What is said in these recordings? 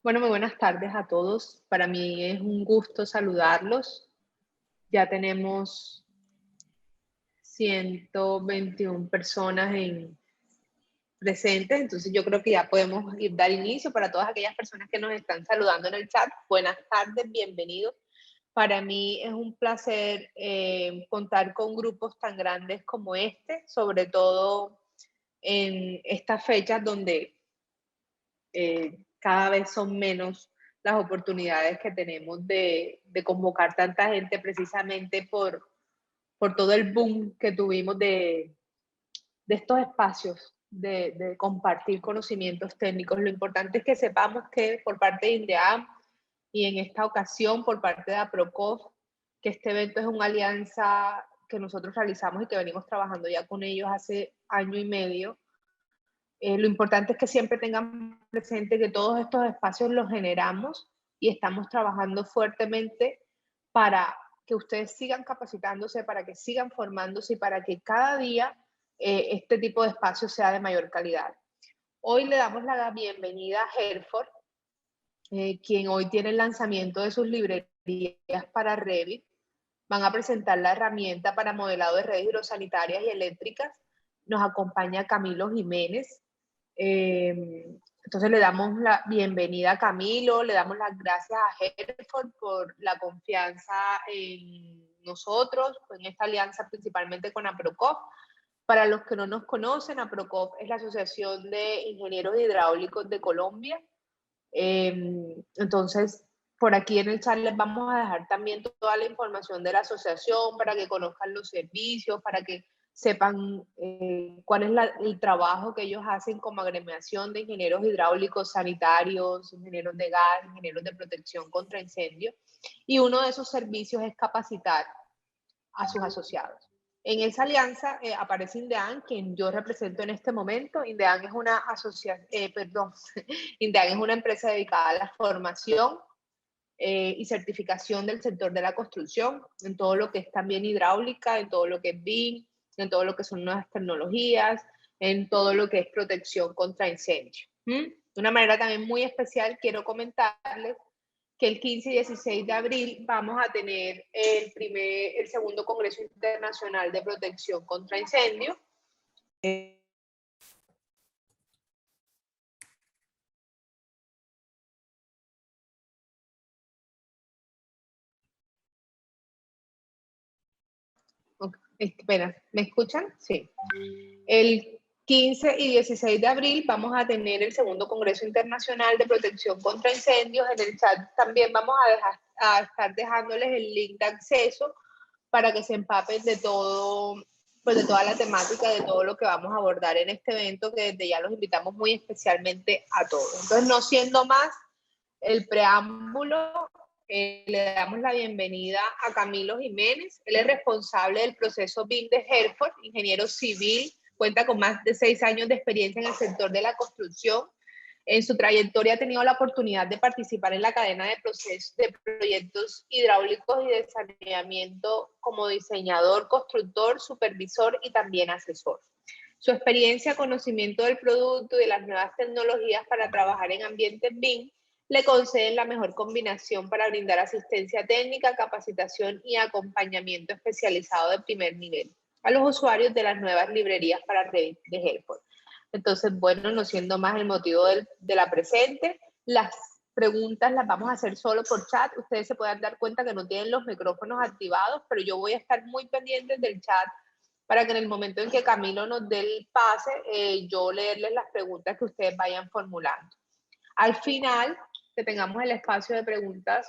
Bueno, muy buenas tardes a todos. Para mí es un gusto saludarlos. Ya tenemos 121 personas presentes, entonces yo creo que ya podemos dar inicio para todas aquellas personas que nos están saludando en el chat. Buenas tardes, bienvenidos. Para mí es un placer contar con grupos tan grandes como este, sobre todo en estas fechas donde cada vez son menos las oportunidades que tenemos de convocar tanta gente precisamente por todo el boom que tuvimos de estos espacios de compartir conocimientos técnicos. Lo importante es que sepamos que por parte de INDEAM y en esta ocasión por parte de APROCOF, que este evento es una alianza que nosotros realizamos y que venimos trabajando ya con ellos hace año y medio. Lo importante es que siempre tengan presente que todos estos espacios los generamos y estamos trabajando fuertemente para que ustedes sigan capacitándose, para que sigan formándose y para que cada día este tipo de espacios sea de mayor calidad. Hoy le damos la bienvenida a Herford, quien hoy tiene el lanzamiento de sus librerías para Revit. Van a presentar la herramienta para modelado de redes hidrosanitarias y eléctricas. Nos acompaña Camilo Jiménez. Entonces le damos la bienvenida a Camilo, le damos las gracias a Herford por la confianza en nosotros, en esta alianza principalmente con APROCOF. Para los que no nos conocen, APROCOF es la Asociación de Ingenieros Hidráulicos de Colombia. Entonces, por aquí en el chat les vamos a dejar también toda la información de la asociación para que conozcan los servicios, para que sepan cuál es el trabajo que ellos hacen como agremiación de ingenieros hidráulicos, sanitarios, ingenieros de gas, ingenieros de protección contra incendios. Y uno de esos servicios es capacitar a sus asociados. En esa alianza aparece INDEAN, quien yo represento en este momento. INDEAN es una INDEAN es una empresa dedicada a la formación y certificación del sector de la construcción, en todo lo que es también hidráulica, en todo lo que es BIM, en todo lo que son nuevas tecnologías, en todo lo que es protección contra incendio. De una manera también muy especial, quiero comentarles que el 15 y 16 de abril vamos a tener el segundo Congreso Internacional de Protección contra Incendios. Espera, ¿me escuchan? Sí. El 15 y 16 de abril vamos a tener el segundo Congreso Internacional de Protección contra Incendios. En el chat también vamos a estar dejándoles el link de acceso para que se empapen de todo, pues de toda la temática, de todo lo que vamos a abordar en este evento, que desde ya los invitamos muy especialmente a todos. Entonces, no siendo más el preámbulo, le damos la bienvenida a Camilo Jiménez. Él es responsable del proceso BIM de Herford, ingeniero civil, cuenta con más de 6 años de experiencia en el sector de la construcción. En su trayectoria ha tenido la oportunidad de participar en la cadena de procesos de proyectos hidráulicos y de saneamiento como diseñador, constructor, supervisor y también asesor. Su experiencia, conocimiento del producto y de las nuevas tecnologías para trabajar en ambientes BIM le conceden la mejor combinación para brindar asistencia técnica, capacitación y acompañamiento especializado de primer nivel a los usuarios de las nuevas librerías para Revit de Herford. Entonces, bueno, no siendo más el motivo de la presente, las preguntas las vamos a hacer solo por chat. Ustedes se pueden dar cuenta que no tienen los micrófonos activados, pero yo voy a estar muy pendiente del chat para que en el momento en que Camilo nos dé el pase, yo leerles las preguntas que ustedes vayan formulando. Al final, que tengamos el espacio de preguntas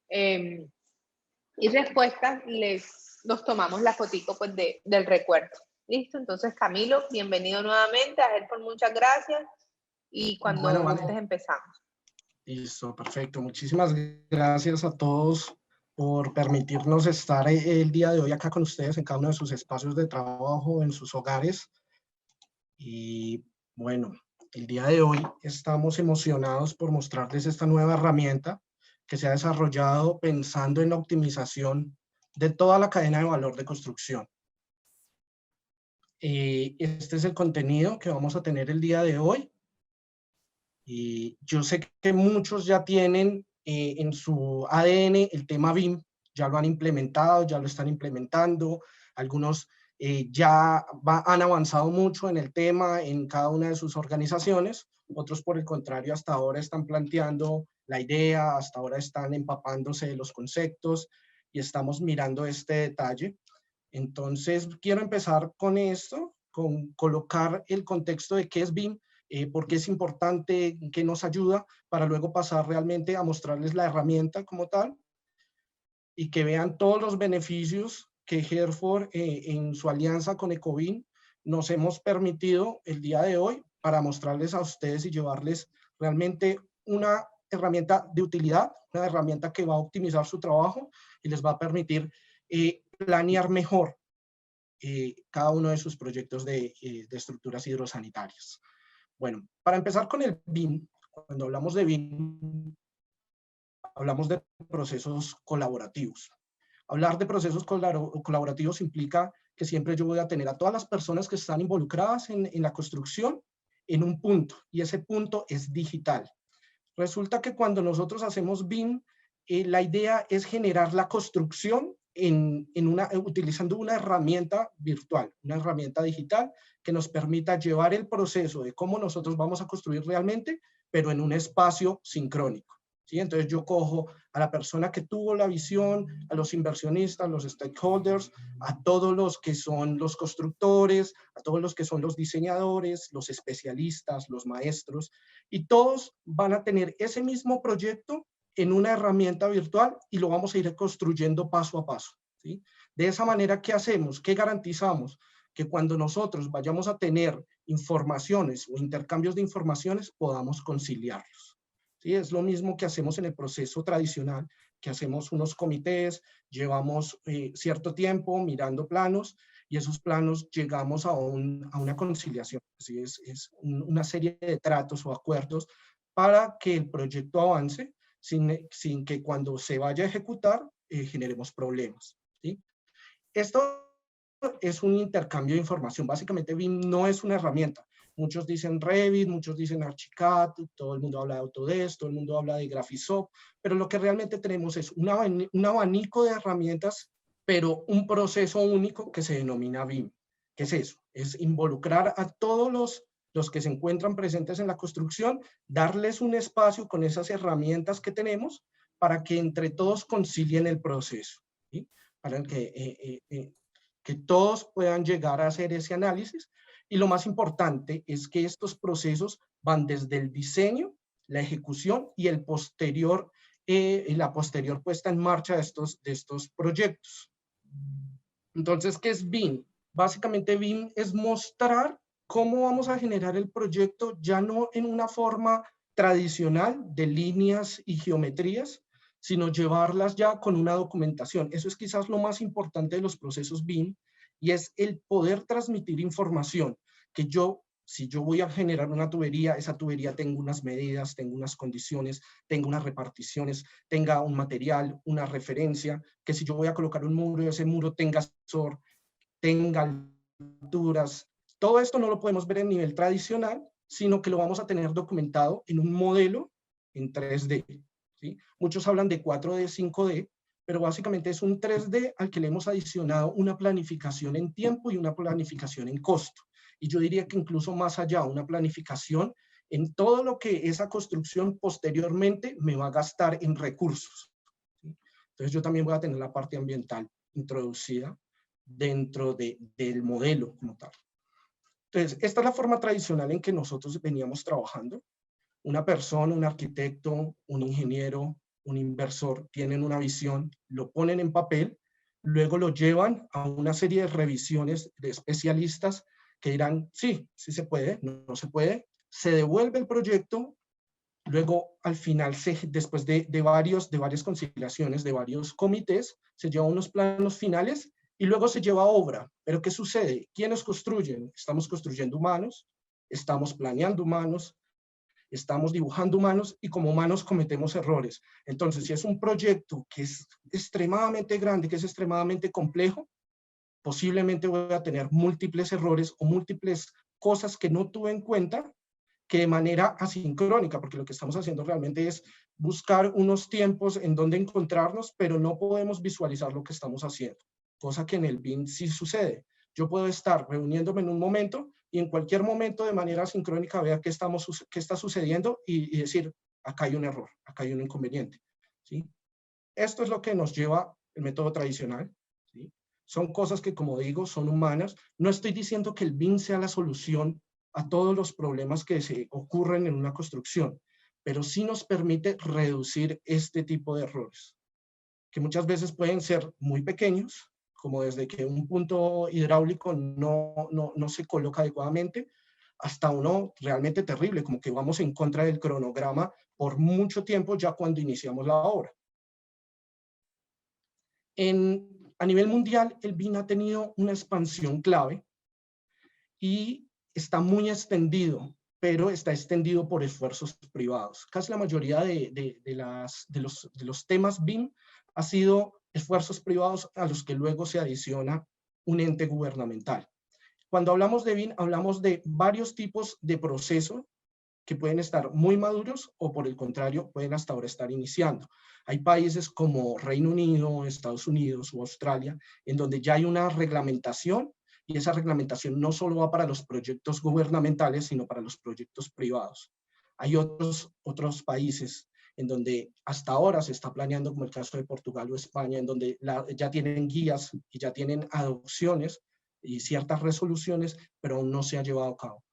y respuestas, nos tomamos la fotico pues, del recuerdo. ¿Listo? Entonces, Camilo, bienvenido nuevamente. A Herford, muchas gracias. Y cuando gustes, empezamos. Listo, perfecto. Muchísimas gracias a todos por permitirnos estar el día de hoy acá con ustedes en cada uno de sus espacios de trabajo, en sus hogares. Y bueno, el día de hoy estamos emocionados por mostrarles esta nueva herramienta que se ha desarrollado pensando en la optimización de toda la cadena de valor de construcción. Este es el contenido que vamos a tener el día de hoy. Y yo sé que muchos ya tienen en su ADN el tema BIM, ya lo han implementado, ya lo están implementando, algunos han avanzado mucho en el tema en cada una de sus organizaciones, otros por el contrario hasta ahora están planteando la idea, hasta ahora están empapándose de los conceptos y estamos mirando este detalle. Entonces quiero empezar con esto, con colocar el contexto de qué es BIM, por qué es importante, qué nos ayuda, para luego pasar realmente a mostrarles la herramienta como tal y que vean todos los beneficios que Herford en su alianza con Ecobim nos hemos permitido el día de hoy para mostrarles a ustedes y llevarles realmente una herramienta de utilidad, una herramienta que va a optimizar su trabajo y les va a permitir planear mejor cada uno de sus proyectos de estructuras hidrosanitarias. Bueno, para empezar con el BIM, cuando hablamos de BIM, hablamos de procesos colaborativos. Hablar de procesos colaborativos implica que siempre yo voy a tener a todas las personas que están involucradas en la construcción en un punto, y ese punto es digital. Resulta que cuando nosotros hacemos BIM, la idea es generar la construcción utilizando una herramienta virtual, una herramienta digital que nos permita llevar el proceso de cómo nosotros vamos a construir realmente, pero en un espacio sincrónico. ¿Sí? Entonces yo cojo a la persona que tuvo la visión, a los inversionistas, los stakeholders, a todos los que son los constructores, a todos los que son los diseñadores, los especialistas, los maestros, y todos van a tener ese mismo proyecto en una herramienta virtual y lo vamos a ir construyendo paso a paso. ¿Sí? De esa manera, ¿qué hacemos? ¿Qué garantizamos? Que cuando nosotros vayamos a tener informaciones o intercambios de informaciones, podamos conciliarlos. ¿Sí? Es lo mismo que hacemos en el proceso tradicional, que hacemos unos comités, llevamos cierto tiempo mirando planos y esos planos llegamos a una conciliación. ¿Sí? Es una serie de tratos o acuerdos para que el proyecto avance sin que cuando se vaya a ejecutar generemos problemas. ¿Sí? Esto es un intercambio de información. Básicamente BIM no es una herramienta. Muchos dicen Revit, muchos dicen Archicad, todo el mundo habla de Autodesk, todo el mundo habla de Graphisoft, pero lo que realmente tenemos es un abanico de herramientas, pero un proceso único que se denomina BIM. ¿Qué es eso? Es involucrar a todos los que se encuentran presentes en la construcción, darles un espacio con esas herramientas que tenemos para que entre todos concilien el proceso. ¿Sí? Para que todos puedan llegar a hacer ese análisis. Y lo más importante es que estos procesos van desde el diseño, la ejecución y la posterior puesta en marcha de estos proyectos. Entonces, ¿qué es BIM? Básicamente BIM es mostrar cómo vamos a generar el proyecto ya no en una forma tradicional de líneas y geometrías, sino llevarlas ya con una documentación. Eso es quizás lo más importante de los procesos BIM y es el poder transmitir información, que si yo voy a generar una tubería, esa tubería tenga unas medidas, tenga unas condiciones, tenga unas reparticiones, tenga un material, una referencia, que si yo voy a colocar un muro, ese muro tenga sensor, tenga alturas. Todo esto no lo podemos ver en nivel tradicional, sino que lo vamos a tener documentado en un modelo en 3D. ¿Sí? Muchos hablan de 4D, 5D, pero básicamente es un 3D al que le hemos adicionado una planificación en tiempo y una planificación en costo. Y yo diría que incluso más allá, una planificación en todo lo que esa construcción posteriormente me va a gastar en recursos. ¿Sí? Entonces yo también voy a tener la parte ambiental introducida dentro del modelo como tal. Entonces, esta es la forma tradicional en que nosotros veníamos trabajando. Una persona, un arquitecto, un ingeniero, un inversor tienen una visión, lo ponen en papel, luego lo llevan a una serie de revisiones de especialistas que dirán, sí, sí se puede, no se puede, se devuelve el proyecto, luego al final, después de varias conciliaciones, de varios comités, se llevan unos planos finales y luego se lleva a obra. Pero ¿qué sucede? ¿Quiénes construyen? Estamos construyendo humanos, estamos planeando humanos, estamos dibujando humanos y como humanos cometemos errores. Entonces, si es un proyecto que es extremadamente grande, que es extremadamente complejo, posiblemente voy a tener múltiples errores o múltiples cosas que no tuve en cuenta que de manera asincrónica, porque lo que estamos haciendo realmente es buscar unos tiempos en donde encontrarnos, pero no podemos visualizar lo que estamos haciendo, cosa que en el BIM sí sucede. Yo puedo estar reuniéndome en un momento y en cualquier momento de manera asincrónica vea qué está sucediendo y decir, acá hay un error, acá hay un inconveniente, ¿sí? Esto es lo que nos lleva el método tradicional, ¿sí? Son cosas que, como digo, son humanas. No estoy diciendo que el BIM sea la solución a todos los problemas que se ocurren en una construcción, pero sí nos permite reducir este tipo de errores, que muchas veces pueden ser muy pequeños, como desde que un punto hidráulico no se coloca adecuadamente, hasta uno realmente terrible, como que vamos en contra del cronograma por mucho tiempo ya cuando iniciamos la obra. A nivel mundial, el BIM ha tenido una expansión clave y está muy extendido, pero está extendido por esfuerzos privados. Casi la mayoría de los temas BIM ha sido esfuerzos privados a los que luego se adiciona un ente gubernamental. Cuando hablamos de BIM, hablamos de varios tipos de procesos que pueden estar muy maduros o por el contrario pueden hasta ahora estar iniciando. Hay países como Reino Unido, Estados Unidos o Australia en donde ya hay una reglamentación y esa reglamentación no solo va para los proyectos gubernamentales sino para los proyectos privados. Hay otros países en donde hasta ahora se está planeando, como el caso de Portugal o España, en donde ya tienen guías y ya tienen adopciones y ciertas resoluciones, pero aún no se ha llevado a cabo.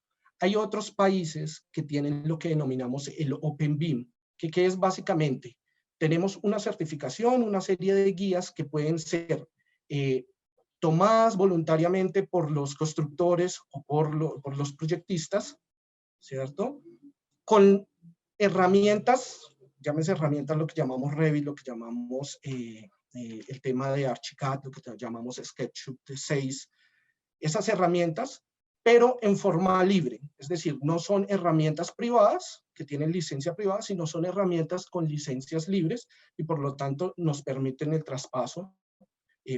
Hay otros países que tienen lo que denominamos el Open BIM, que es básicamente, tenemos una certificación, una serie de guías que pueden ser tomadas voluntariamente por los constructores o por los proyectistas, ¿cierto? Con herramientas, llámese herramientas lo que llamamos Revit, lo que llamamos el tema de Archicad, lo que llamamos SketchUp 6, esas herramientas, pero en forma libre. Es decir, no son herramientas privadas que tienen licencia privada, sino son herramientas con licencias libres y por lo tanto nos permiten el traspaso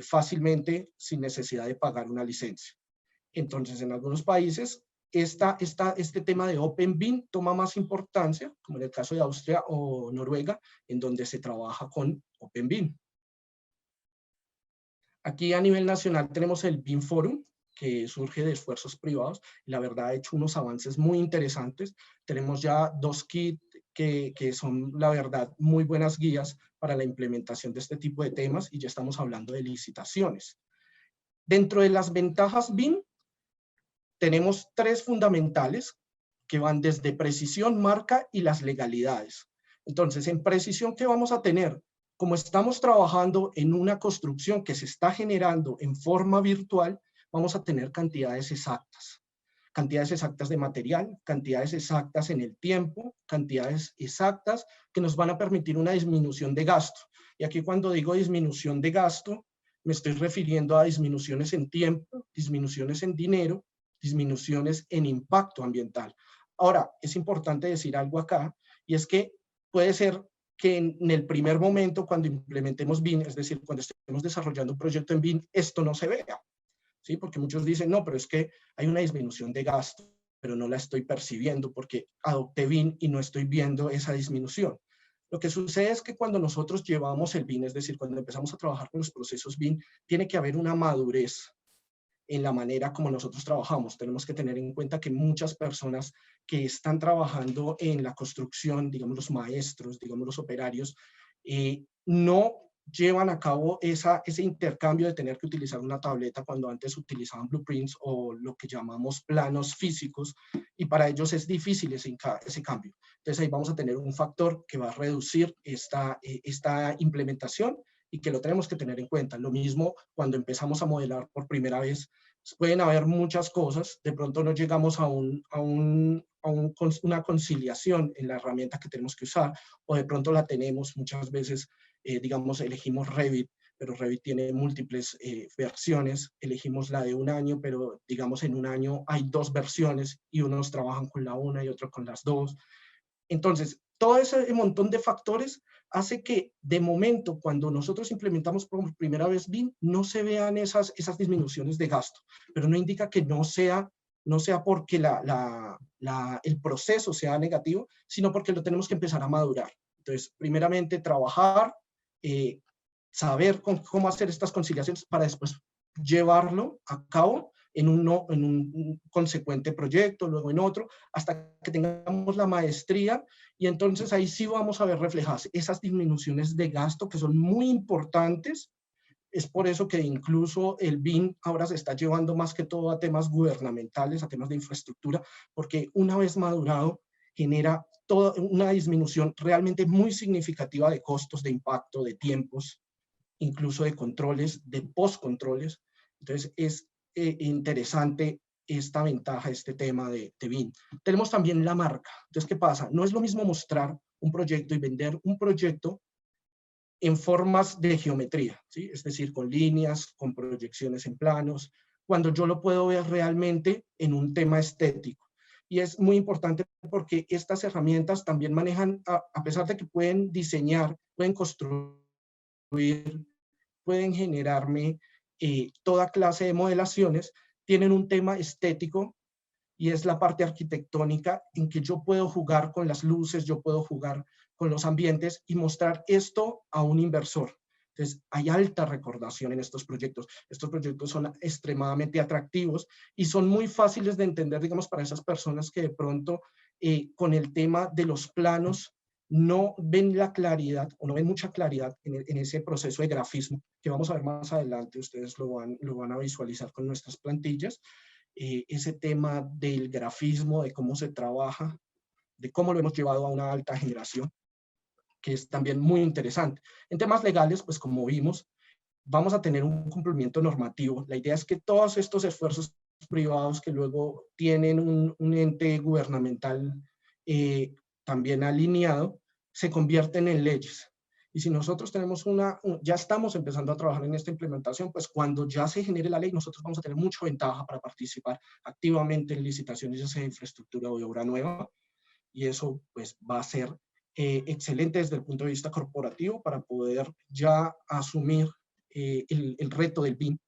fácilmente sin necesidad de pagar una licencia. Entonces, en algunos países, este tema de Open BIM toma más importancia, como en el caso de Austria o Noruega, en donde se trabaja con Open BIM. Aquí a nivel nacional tenemos el BIM Forum, que surge de esfuerzos privados, y la verdad ha hecho unos avances muy interesantes. Tenemos ya 2 kits que son, la verdad, muy buenas guías para la implementación de este tipo de temas, y ya estamos hablando de licitaciones. Dentro de las ventajas BIM, tenemos 3 fundamentales que van desde precisión, marca y las legalidades. Entonces, en precisión, ¿qué vamos a tener? Como estamos trabajando en una construcción que se está generando en forma virtual, vamos a tener cantidades exactas de material, cantidades exactas en el tiempo, cantidades exactas que nos van a permitir una disminución de gasto. Y aquí cuando digo disminución de gasto, me estoy refiriendo a disminuciones en tiempo, disminuciones en dinero, disminuciones en impacto ambiental. Ahora, es importante decir algo acá, y es que puede ser que en el primer momento, cuando implementemos BIM, es decir, cuando estemos desarrollando un proyecto en BIM, esto no se vea, ¿sí? Porque muchos dicen, no, pero es que hay una disminución de gasto, pero no la estoy percibiendo porque adopté BIM y no estoy viendo esa disminución. Lo que sucede es que cuando nosotros llevamos el BIM, es decir, cuando empezamos a trabajar con los procesos BIM, tiene que haber una madurez en la manera como nosotros trabajamos. Tenemos que tener en cuenta que muchas personas que están trabajando en la construcción, digamos los maestros, digamos los operarios, no llevan a cabo ese intercambio de tener que utilizar una tableta cuando antes utilizaban blueprints o lo que llamamos planos físicos, y para ellos es difícil ese cambio. Entonces ahí vamos a tener un factor que va a reducir esta implementación y que lo tenemos que tener en cuenta. Lo mismo cuando empezamos a modelar por primera vez, pueden haber muchas cosas, de pronto no llegamos a una conciliación en la herramienta que tenemos que usar, o de pronto la tenemos muchas veces, digamos, elegimos Revit, pero Revit tiene múltiples versiones, elegimos la de un año, pero digamos en un año hay 2 versiones y unos trabajan con la una y otros con las 2. Entonces, todo ese montón de factores hace que de momento, cuando nosotros implementamos por primera vez BIM, no se vean esas disminuciones de gasto, pero no indica que no sea no sea porque el proceso sea negativo, sino porque lo tenemos que empezar a madurar. Entonces, primeramente, trabajar, saber cómo hacer estas conciliaciones para después llevarlo a cabo en un consecuente proyecto, luego en otro, hasta que tengamos la maestría, y entonces ahí sí vamos a ver reflejadas esas disminuciones de gasto que son muy importantes. Es por eso que incluso el BIM ahora se está llevando más que todo a temas gubernamentales, a temas de infraestructura, porque una vez madurado genera toda una disminución realmente muy significativa de costos, de impacto, de tiempos, incluso de controles, de post-controles. Entonces es interesante esta ventaja, este tema de BIM. Tenemos también la marca. Entonces, ¿qué pasa? No es lo mismo mostrar un proyecto y vender un proyecto en formas de geometría, ¿sí? Es decir, con líneas, con proyecciones en planos, cuando yo lo puedo ver realmente en un tema estético. Y es muy importante porque estas herramientas también manejan, a pesar de que pueden diseñar, pueden construir, pueden generarme toda clase de modelaciones, tienen un tema estético, y es la parte arquitectónica en que yo puedo jugar con las luces, yo puedo jugar con los ambientes y mostrar esto a un inversor. Entonces, hay alta recordación en estos proyectos. Estos proyectos son extremadamente atractivos y son muy fáciles de entender, digamos, para esas personas que de pronto con el tema de los planos no ven la claridad o no ven mucha claridad en ese proceso de grafismo, que vamos a ver más adelante, ustedes lo van a visualizar con nuestras plantillas. Ese tema del grafismo, de cómo se trabaja, de cómo lo hemos llevado a una alta generación, que es también muy interesante. En temas legales, pues como vimos, vamos a tener un cumplimiento normativo. La idea es que todos estos esfuerzos privados que luego tienen un ente gubernamental también alineado, se convierten en leyes. Y si nosotros tenemos ya estamos empezando a trabajar en esta implementación, pues cuando ya se genere la ley, nosotros vamos a tener mucha ventaja para participar activamente en licitaciones, ya sea de infraestructura o de obra nueva, y eso pues va a ser excelente desde el punto de vista corporativo para poder ya asumir el reto del BIM.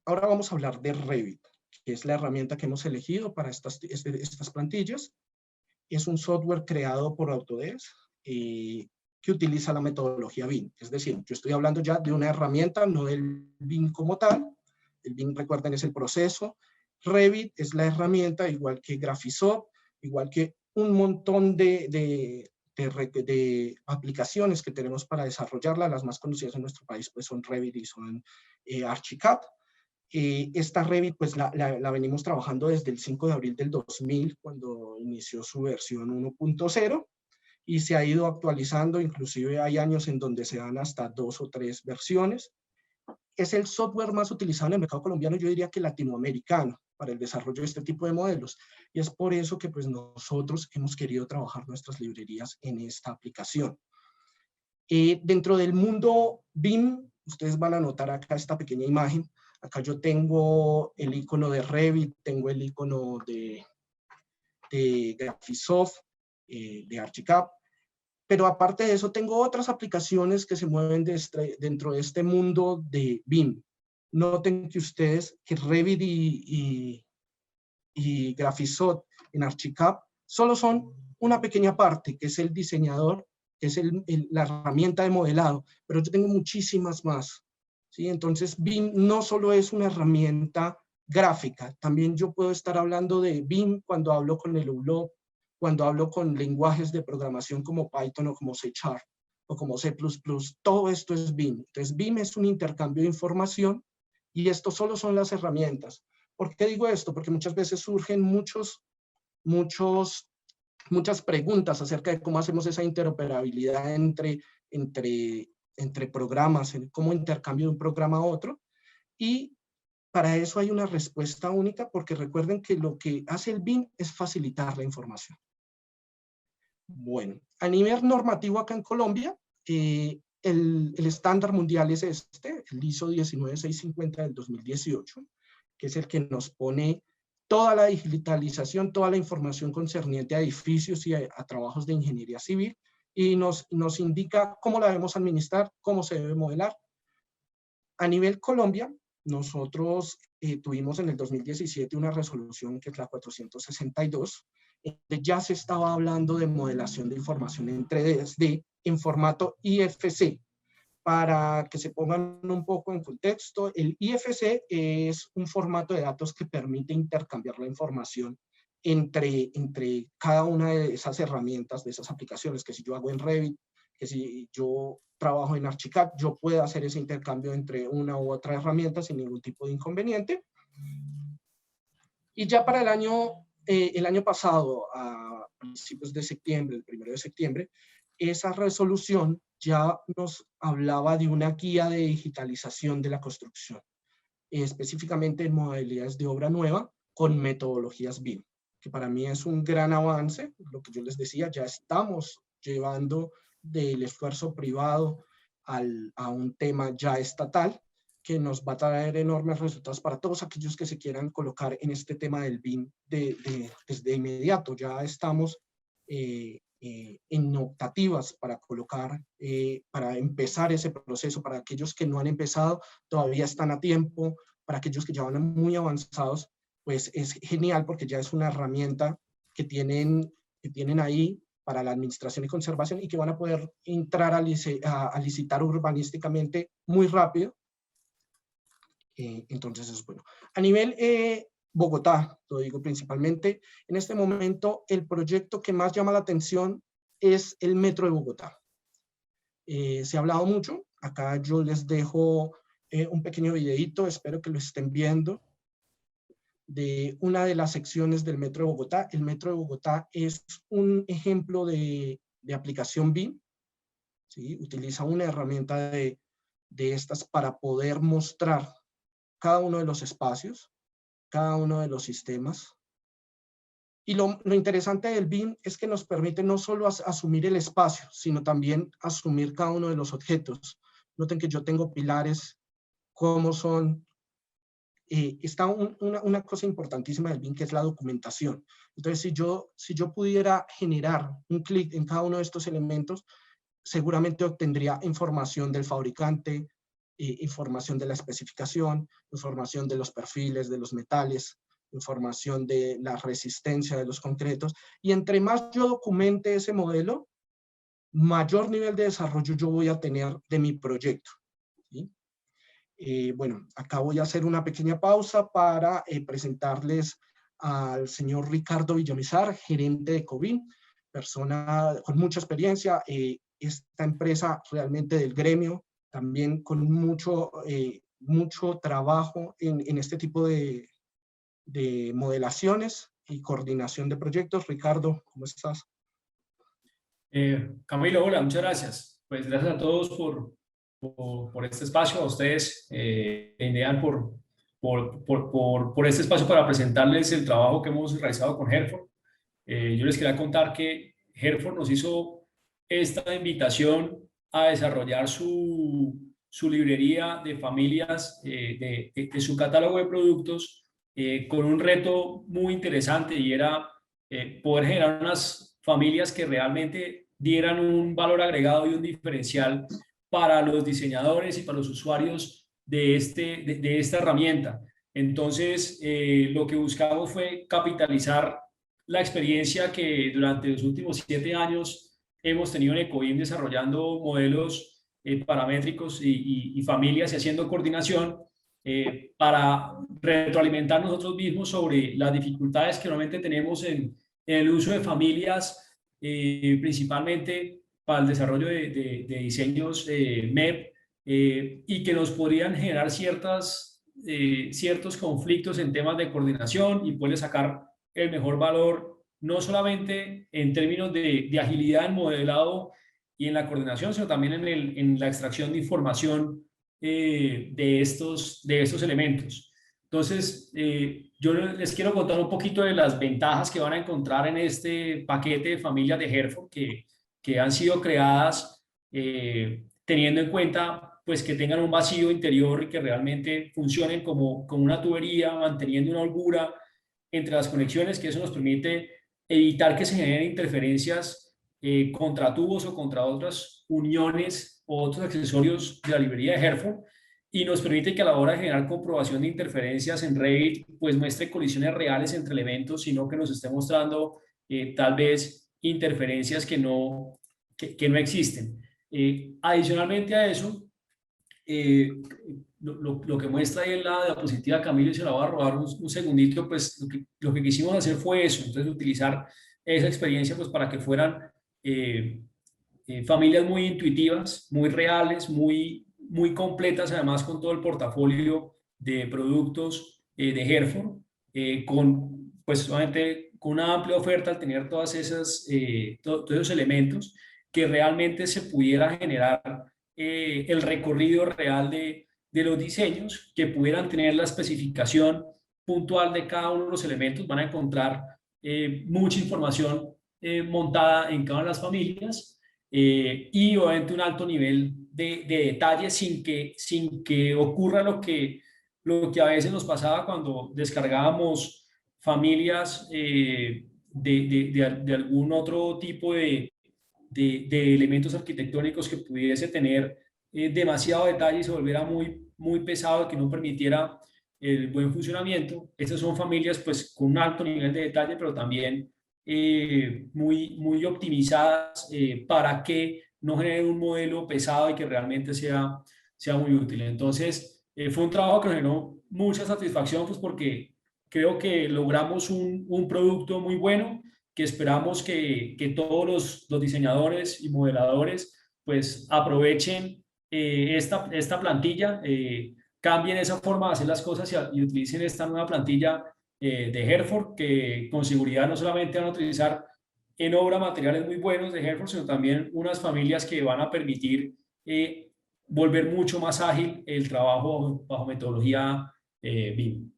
Ahora vamos a hablar de Revit, que es la herramienta que hemos elegido para estas plantillas. Es un software creado por Autodesk que utiliza la metodología BIM. Es decir, yo estoy hablando ya de una herramienta, no del BIM como tal. El BIM, recuerden, es el proceso. Revit es la herramienta, igual que Graphisoft, igual que un montón de aplicaciones que tenemos para desarrollarla. Las más conocidas en nuestro país pues son Revit y son Archicad. Esta Revit pues la venimos trabajando desde el 5 de abril del 2000, cuando inició su versión 1.0, y se ha ido actualizando. Inclusive hay años en donde se dan hasta 2 o 3 versiones. Es el software más utilizado en el mercado colombiano, yo diría que latinoamericano, para el desarrollo de este tipo de modelos. Y es por eso que pues nosotros hemos querido trabajar nuestras librerías en esta aplicación. Dentro del mundo BIM, ustedes van a notar acá esta pequeña imagen. Acá yo tengo el icono de Revit, tengo el icono de Graphisoft, de Archicad, pero aparte de eso tengo otras aplicaciones que se mueven dentro de este mundo de BIM. Noten que ustedes que Revit y Graphisoft en Archicad solo son una pequeña parte, que es el diseñador, que es la herramienta de modelado, pero yo tengo muchísimas más, ¿sí? Entonces BIM no solo es una herramienta gráfica, también yo puedo estar hablando de BIM cuando hablo con el ULOP, cuando hablo con lenguajes de programación como Python o como C# o como C++, todo esto es BIM. Entonces BIM es un intercambio de información y esto solo son las herramientas. ¿Por qué digo esto? Porque muchas veces surgen muchas preguntas acerca de cómo hacemos esa interoperabilidad entre programas, en cómo intercambio de un programa a otro, y para eso hay una respuesta única, porque recuerden que lo que hace el BIM es facilitar la información. Bueno, a nivel normativo acá en Colombia, el estándar mundial es el ISO 19650 del 2018, que es el que nos pone toda la digitalización, toda la información concerniente a edificios y a trabajos de ingeniería civil, y nos indica cómo la debemos administrar, cómo se debe modelar. A nivel Colombia, nosotros tuvimos en el 2017 una resolución que es la 462, donde ya se estaba hablando de modelación de información en 3D en formato IFC. Para que se pongan un poco en contexto, el IFC es un formato de datos que permite intercambiar la información entre cada una de esas herramientas, de esas aplicaciones, que si yo hago en Revit, que si yo trabajo en Archicad, yo puedo hacer ese intercambio entre una u otra herramienta sin ningún tipo de inconveniente. Y ya para el año pasado, a principios de septiembre, el 1 de septiembre, esa resolución ya nos hablaba de una guía de digitalización de la construcción, específicamente en modalidades de obra nueva con metodologías BIM, que para mí es un gran avance. Lo que yo les decía, ya estamos llevando del esfuerzo privado a un tema ya estatal, que nos va a traer enormes resultados para todos aquellos que se quieran colocar en este tema del BIM desde inmediato. Ya estamos en optativas para colocar, para empezar ese proceso. Para aquellos que no han empezado, todavía están a tiempo. Para aquellos que ya van muy avanzados, pues es genial porque ya es una herramienta que tienen ahí para la administración y conservación y que van a poder entrar a licitar urbanísticamente muy rápido. Entonces es bueno. A nivel Bogotá, lo digo principalmente, en este momento el proyecto que más llama la atención es el Metro de Bogotá. Se ha hablado mucho, acá yo les dejo un pequeño videito, espero que lo estén viendo, de una de las secciones del Metro de Bogotá. El Metro de Bogotá es un ejemplo de aplicación BIM, ¿sí? Utiliza una herramienta de estas para poder mostrar cada uno de los espacios, cada uno de los sistemas. Y lo interesante del BIM es que nos permite no solo asumir el espacio, sino también asumir cada uno de los objetos. Noten que yo tengo pilares, cómo son. Está una cosa importantísima del BIM, que es la documentación. Entonces, si yo pudiera generar un clic en cada uno de estos elementos, seguramente obtendría información del fabricante, información de la especificación, información de los perfiles, de los metales, información de la resistencia de los concretos. Y entre más yo documente ese modelo, mayor nivel de desarrollo yo voy a tener de mi proyecto, ¿sí? Bueno, acá voy a hacer una pequeña pausa para presentarles al señor Ricardo Villamizar, gerente de Ecobim, persona con mucha experiencia. Esta empresa realmente del gremio, también con mucho trabajo en este tipo de modelaciones y coordinación de proyectos. Ricardo, ¿cómo estás? Camilo, hola, muchas gracias. Pues gracias a todos por este espacio, a ustedes, Ideal, por este espacio para presentarles el trabajo que hemos realizado con Herford. Yo les quería contar que Herford nos hizo esta invitación a desarrollar su librería de familias, de su catálogo de productos, con un reto muy interesante, y era poder generar unas familias que realmente dieran un valor agregado y un diferencial para los diseñadores y para los usuarios de esta herramienta. Entonces, lo que buscamos fue capitalizar la experiencia que durante los últimos 7 años hemos tenido en Ecobim desarrollando modelos paramétricos y familias y haciendo coordinación para retroalimentar nosotros mismos sobre las dificultades que normalmente tenemos en el uso de familias, principalmente para el desarrollo de diseños MEP, y que nos podrían generar ciertos conflictos en temas de coordinación y poder sacar el mejor valor, no solamente en términos de agilidad en modelado y en la coordinación, sino también en la extracción de información de estos elementos. Entonces, yo les quiero contar un poquito de las ventajas que van a encontrar en este paquete de familias de Herford que han sido creadas teniendo en cuenta pues que tengan un vacío interior y que realmente funcionen como una tubería, manteniendo una holgura entre las conexiones, que eso nos permite evitar que se generen interferencias contra tubos o contra otras uniones o otros accesorios de la librería de Herford. y nos permite que a la hora de generar comprobación de interferencias en Revit, pues muestre colisiones reales entre elementos, sino que nos esté mostrando tal vez interferencias que no existen. Adicionalmente a eso, lo que muestra ahí en la diapositiva Camilo, y se la voy a robar un segundito, pues lo que quisimos hacer fue eso, entonces utilizar esa experiencia pues para que fueran familias muy intuitivas, muy reales, muy completas, además con todo el portafolio de productos de Hereford, pues obviamente con una amplia oferta al tener todas esas, todos esos elementos, que realmente se pudiera generar el recorrido real de los diseños, que pudieran tener la especificación puntual de cada uno de los elementos. Van a encontrar mucha información montada en cada una de las familias, y obviamente un alto nivel de detalle sin que ocurra lo que a veces nos pasaba cuando descargábamos familias de algún otro tipo de elementos arquitectónicos que pudiese tener demasiado detalle y se volviera muy pesado, que no permitiera el buen funcionamiento. Estas son familias pues con un alto nivel de detalle, pero también muy optimizadas para que no genere un modelo pesado y que realmente sea muy útil. Entonces, fue un trabajo que nos generó mucha satisfacción, pues porque creo que logramos un producto muy bueno, que esperamos que todos los diseñadores y modeladores pues aprovechen esta plantilla, cambien esa forma de hacer las cosas y utilicen esta nueva plantilla de Hereford, que con seguridad no solamente van a utilizar en obra materiales muy buenos de Hereford, sino también unas familias que van a permitir volver mucho más ágil el trabajo bajo metodología BIM.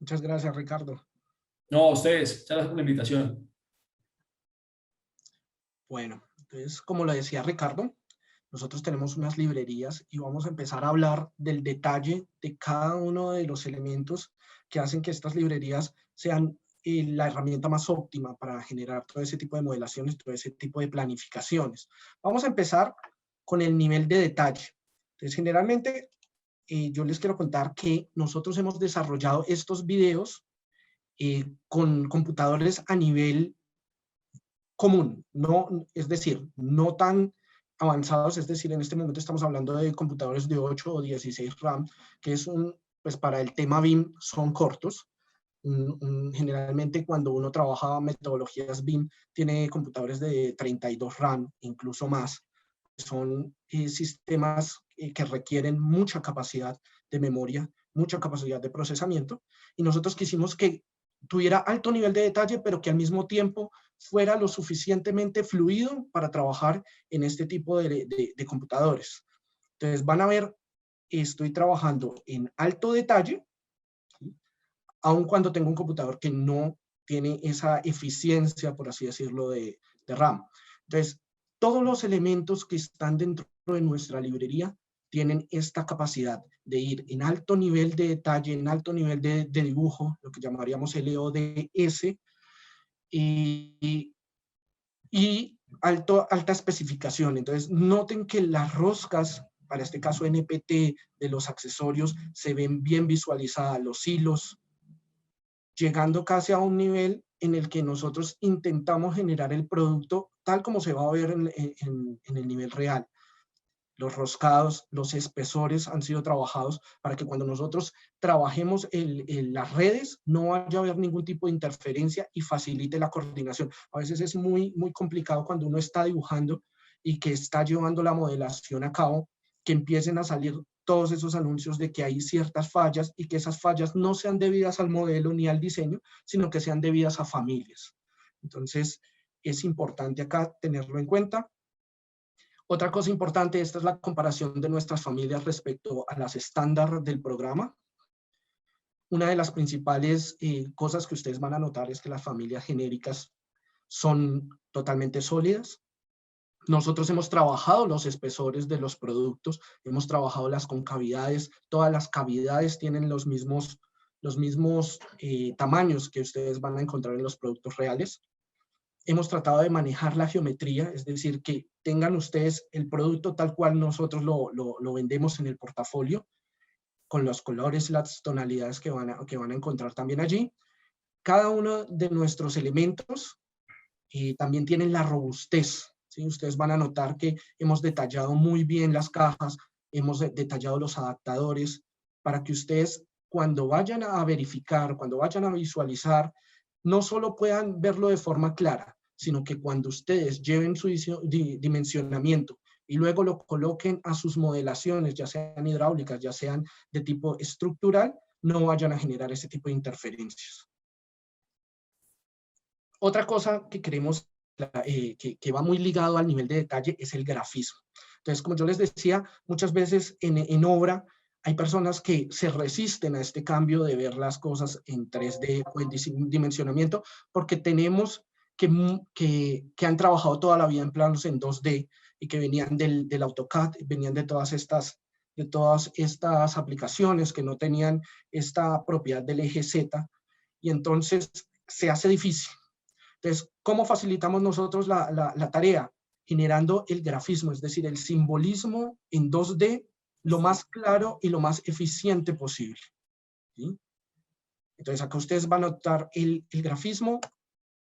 Muchas gracias, Ricardo. No, a ustedes, muchas gracias por la invitación. Bueno, entonces, como lo decía Ricardo, nosotros tenemos unas librerías y vamos a empezar a hablar del detalle de cada uno de los elementos que hacen que estas librerías sean la herramienta más óptima para generar todo ese tipo de modelaciones, todo ese tipo de planificaciones. Vamos a empezar con el nivel de detalle. Entonces, generalmente, yo les quiero contar que nosotros hemos desarrollado estos videos con computadores a nivel común, no, es decir, no tan avanzados, es decir, en este momento estamos hablando de computadores de 8 o 16 RAM, que es pues para el tema BIM son cortos. Generalmente cuando uno trabaja metodologías BIM, tiene computadores de 32 RAM, incluso más. Son sistemas que requieren mucha capacidad de memoria, mucha capacidad de procesamiento, y nosotros quisimos que tuviera alto nivel de detalle, pero que al mismo tiempo fuera lo suficientemente fluido para trabajar en este tipo de computadores. Entonces van a ver, estoy trabajando en alto detalle, aun cuando tengo un computador que no tiene esa eficiencia, por así decirlo, de RAM. Entonces, todos los elementos que están dentro de nuestra librería tienen esta capacidad de ir en alto nivel de detalle, en alto nivel de dibujo, lo que llamaríamos LODS, y alta especificación. Entonces, noten que las roscas, para este caso NPT, de los accesorios, se ven bien visualizadas, los hilos, llegando casi a un nivel en el que nosotros intentamos generar el producto tal como se va a ver en el nivel real. Los roscados, los espesores han sido trabajados para que cuando nosotros trabajemos las redes no vaya a haber ningún tipo de interferencia y facilite la coordinación. A veces es muy complicado cuando uno está dibujando y que está llevando la modelación a cabo, que empiecen a salir todos esos anuncios de que hay ciertas fallas y que esas fallas no sean debidas al modelo ni al diseño, sino que sean debidas a familias. Entonces, es importante acá tenerlo en cuenta. Otra cosa importante, esta es la comparación de nuestras familias respecto a las estándar del programa. Una de las principales cosas que ustedes van a notar es que las familias genéricas son totalmente sólidas. Nosotros hemos trabajado los espesores de los productos, hemos trabajado las concavidades, todas las cavidades tienen los mismos tamaños que ustedes van a encontrar en los productos reales. hemos tratado de manejar la geometría, es decir, que tengan ustedes el producto tal cual nosotros lo vendemos en el portafolio, con los colores, las tonalidades que van a encontrar también allí. Cada uno de nuestros elementos también tienen la robustez, ¿sí? Ustedes van a notar que hemos detallado muy bien las cajas, hemos detallado los adaptadores, para que ustedes cuando vayan a verificar, cuando vayan a visualizar, no solo puedan verlo de forma clara, sino que cuando ustedes lleven su dimensionamiento y luego lo coloquen a sus modelaciones, ya sean hidráulicas, ya sean de tipo estructural, no vayan a generar ese tipo de interferencias. Otra cosa que queremos, que va muy ligado al nivel de detalle, es el grafismo. Entonces, como yo les decía, muchas veces en obra hay personas que se resisten a este cambio de ver las cosas en 3D o en dimensionamiento, porque tenemos que han trabajado toda la vida en planos en 2D y que venían del AutoCAD, venían de todas estas aplicaciones que no tenían esta propiedad del eje Z, y entonces se hace difícil. Entonces, ¿cómo facilitamos nosotros la tarea? Generando el grafismo, es decir, el simbolismo en 2D lo más claro y lo más eficiente posible, ¿sí? Entonces, acá ustedes van a notar el grafismo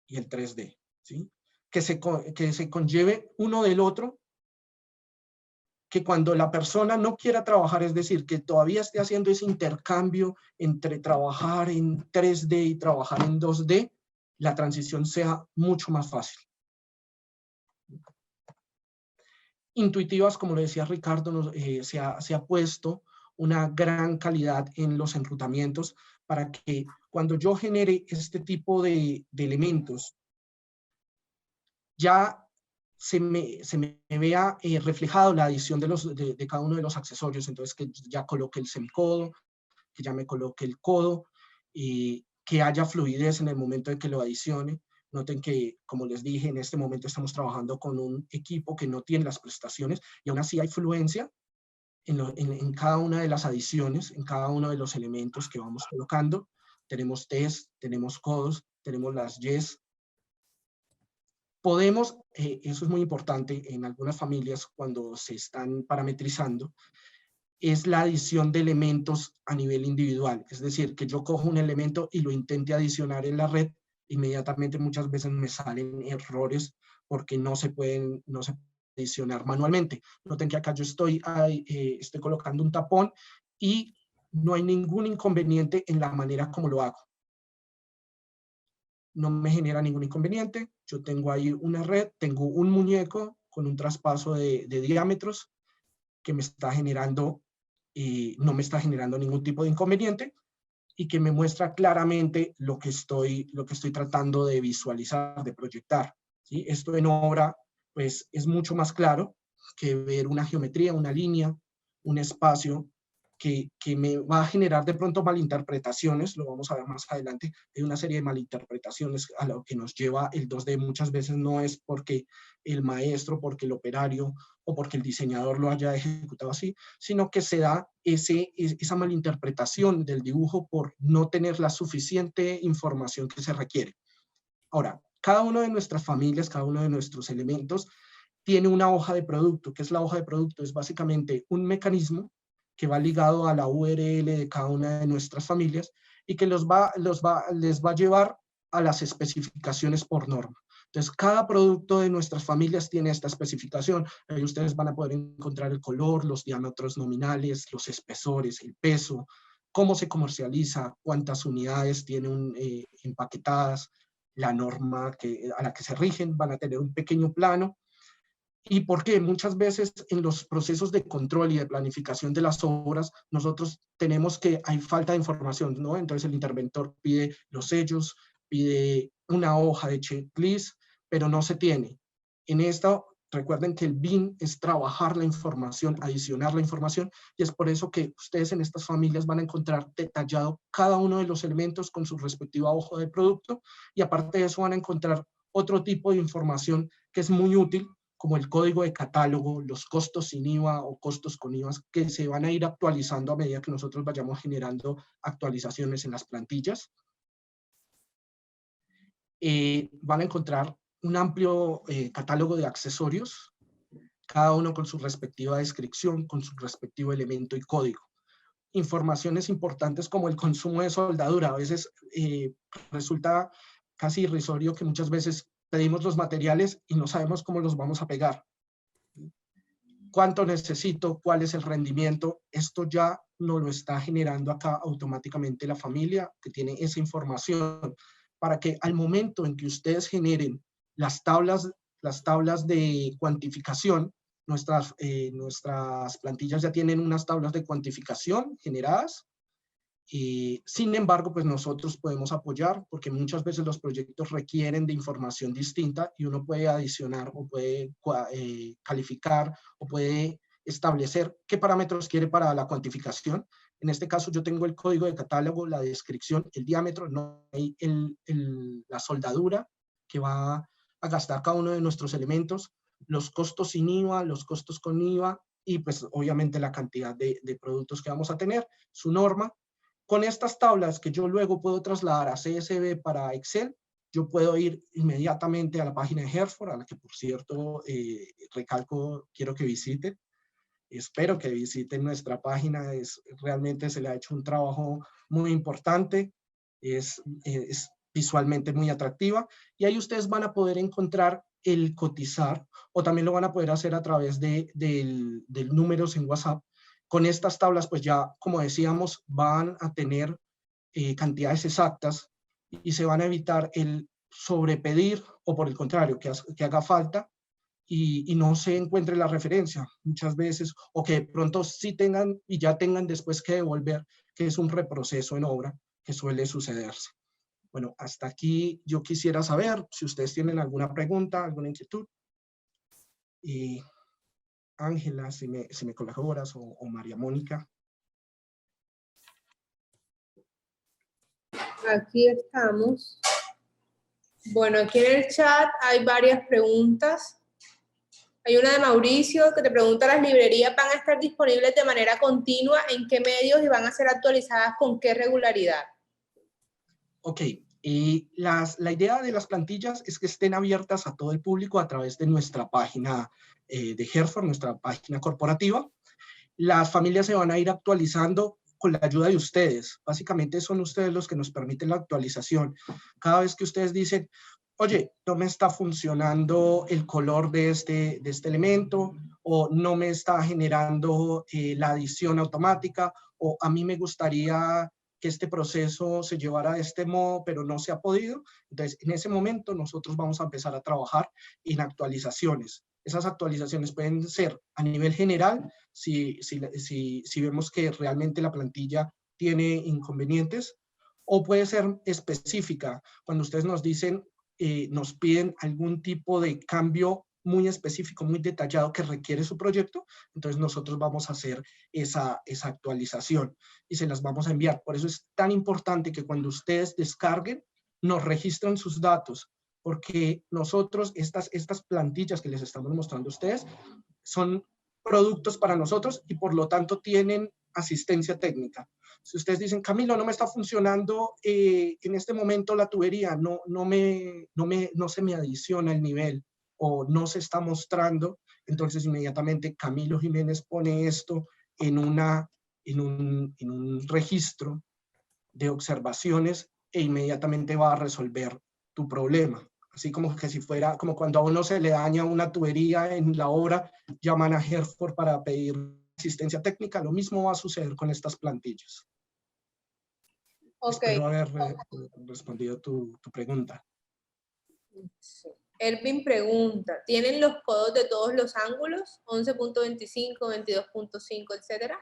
y el 3D, ¿sí? Que se conlleve uno del otro, que cuando la persona no quiera trabajar, es decir, que todavía esté haciendo ese intercambio entre trabajar en 3D y trabajar en 2D, la transición sea mucho más fácil. Intuitivas, como lo decía Ricardo, se ha puesto una gran calidad en los enrutamientos para que cuando yo genere este tipo de elementos, ya se me vea reflejado la adición de cada uno de los accesorios. Entonces, que ya coloque el semicodo, que ya me coloque el codo, que haya fluidez en el momento de que lo adicione. Noten que, como les dije, en este momento estamos trabajando con un equipo que no tiene las prestaciones y aún así hay fluencia en cada una de las adiciones, en cada uno de los elementos que vamos colocando. Tenemos Ts, tenemos codos, tenemos las Ys. Podemos, eso es muy importante en algunas familias cuando se están parametrizando, es la adición de elementos a nivel individual. Es decir, que yo cojo un elemento y lo intente adicionar en la red, inmediatamente muchas veces me salen errores porque no se pueden adicionar manualmente. Noten que acá yo estoy colocando un tapón y no hay ningún inconveniente en la manera como lo hago. No me genera ningún inconveniente. Yo tengo ahí una red, tengo un muñeco con un traspaso de diámetros que me está generando y no me está generando ningún tipo de inconveniente y que me muestra claramente lo que estoy tratando de visualizar, de proyectar, ¿sí? Esto en obra, pues, es mucho más claro que ver una geometría, una línea, un espacio que me va a generar de pronto malinterpretaciones, lo vamos a ver más adelante. Hay una serie de malinterpretaciones a lo que nos lleva el 2D. Muchas veces no es porque el maestro, porque el operario o porque el diseñador lo haya ejecutado así, sino que se da esa malinterpretación del dibujo por no tener la suficiente información que se requiere. Ahora, cada una de nuestras familias, cada uno de nuestros elementos tiene una hoja de producto. ¿Qué es la hoja de producto? Es básicamente un mecanismo que va ligado a la URL de cada una de nuestras familias y que les va a llevar a las especificaciones por norma. Entonces, cada producto de nuestras familias tiene esta especificación. Ahí ustedes van a poder encontrar el color, los diámetros nominales, los espesores, el peso, cómo se comercializa, cuántas unidades tienen empaquetadas, la norma a la que se rigen. Van a tener un pequeño plano. ¿Y por qué? Muchas veces en los procesos de control y de planificación de las obras, nosotros tenemos que hay falta de información, ¿no? Entonces el interventor pide los sellos, pide una hoja de checklist, pero no se tiene. En esta, recuerden que el BIM es trabajar la información, adicionar la información, y es por eso que ustedes en estas familias van a encontrar detallado cada uno de los elementos con su respectiva hoja de producto, y aparte de eso van a encontrar otro tipo de información que es muy útil, como el código de catálogo, los costos sin IVA o costos con IVA, que se van a ir actualizando a medida que nosotros vayamos generando actualizaciones en las plantillas. Van a encontrar un amplio catálogo de accesorios, cada uno con su respectiva descripción, con su respectivo elemento y código. Informaciones importantes como el consumo de soldadura. A veces resulta casi irrisorio que muchas veces pedimos los materiales y no sabemos cómo los vamos a pegar. ¿Cuánto necesito? ¿Cuál es el rendimiento? Esto ya nos lo está generando acá automáticamente la familia que tiene esa información para que al momento en que ustedes generen las tablas de cuantificación, nuestras plantillas ya tienen unas tablas de cuantificación generadas. Sin embargo, pues nosotros podemos apoyar porque muchas veces los proyectos requieren de información distinta y uno puede adicionar o puede calificar o puede establecer qué parámetros quiere para la cuantificación. En este caso yo tengo el código de catálogo, la descripción, el diámetro, no hay la soldadura que va a gastar cada uno de nuestros elementos, los costos sin IVA, los costos con IVA y pues obviamente la cantidad de productos que vamos a tener, su norma. Con estas tablas que yo luego puedo trasladar a CSV para Excel, yo puedo ir inmediatamente a la página de Herford, a la que por cierto recalco, quiero que visiten. Espero que visiten nuestra página, realmente se le ha hecho un trabajo muy importante, es visualmente muy atractiva y ahí ustedes van a poder encontrar el cotizar o también lo van a poder hacer a través del números en WhatsApp. Con estas tablas, pues ya, como decíamos, van a tener cantidades exactas y se van a evitar el sobrepedir o por el contrario, que haga falta y no se encuentre la referencia muchas veces o que de pronto sí tengan y ya tengan después que devolver, que es un reproceso en obra que suele sucederse. Bueno, hasta aquí yo quisiera saber si ustedes tienen alguna pregunta, alguna inquietud. Y Ángela, si me colaboras, o María Mónica. Aquí estamos. Bueno, aquí en el chat hay varias preguntas. Hay una de Mauricio que te pregunta, ¿las librerías van a estar disponibles de manera continua? ¿En qué medios y van a ser actualizadas con qué regularidad? Ok, la idea de las plantillas es que estén abiertas a todo el público a través de nuestra página de Herford, nuestra página corporativa. Las familias se van a ir actualizando con la ayuda de ustedes. Básicamente son ustedes los que nos permiten la actualización. Cada vez que ustedes dicen, oye, no me está funcionando el color de este elemento, o no me está generando la adición automática, o a mí me gustaría que este proceso se llevara de este modo, pero no se ha podido. Entonces, en ese momento nosotros vamos a empezar a trabajar en actualizaciones. Esas actualizaciones pueden ser a nivel general, si vemos que realmente la plantilla tiene inconvenientes, o puede ser específica, cuando ustedes nos dicen, nos piden algún tipo de cambio muy específico, muy detallado que requiere su proyecto, entonces nosotros vamos a hacer esa actualización y se las vamos a enviar. Por eso es tan importante que cuando ustedes descarguen, nos registren sus datos, porque nosotros, estas plantillas que les estamos mostrando a ustedes, son productos para nosotros y por lo tanto tienen asistencia técnica. Si ustedes dicen, Camilo, no me está funcionando en este momento la tubería, no se me adiciona el nivel o no se está mostrando, entonces inmediatamente Camilo Jiménez pone esto en un registro de observaciones e inmediatamente va a resolver tu problema. Así como que si fuera, como cuando a uno se le daña una tubería en la obra, llaman a Herford para pedir asistencia técnica, lo mismo va a suceder con estas plantillas. Okay. Espero haber respondido tu pregunta. Sí. Ervin pregunta, ¿tienen los codos de todos los ángulos? 11.25, 22.5, etcétera.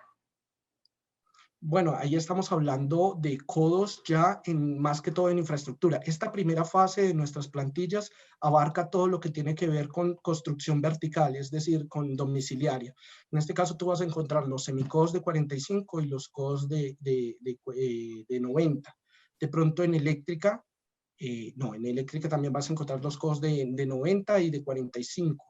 Bueno, ahí estamos hablando de codos ya más que todo en infraestructura. Esta primera fase de nuestras plantillas abarca todo lo que tiene que ver con construcción vertical, es decir, con domiciliaria. En este caso tú vas a encontrar los semicodos de 45 y los codos de 90. De pronto en eléctrica, en eléctrica también vas a encontrar los codos de 90 y de 45.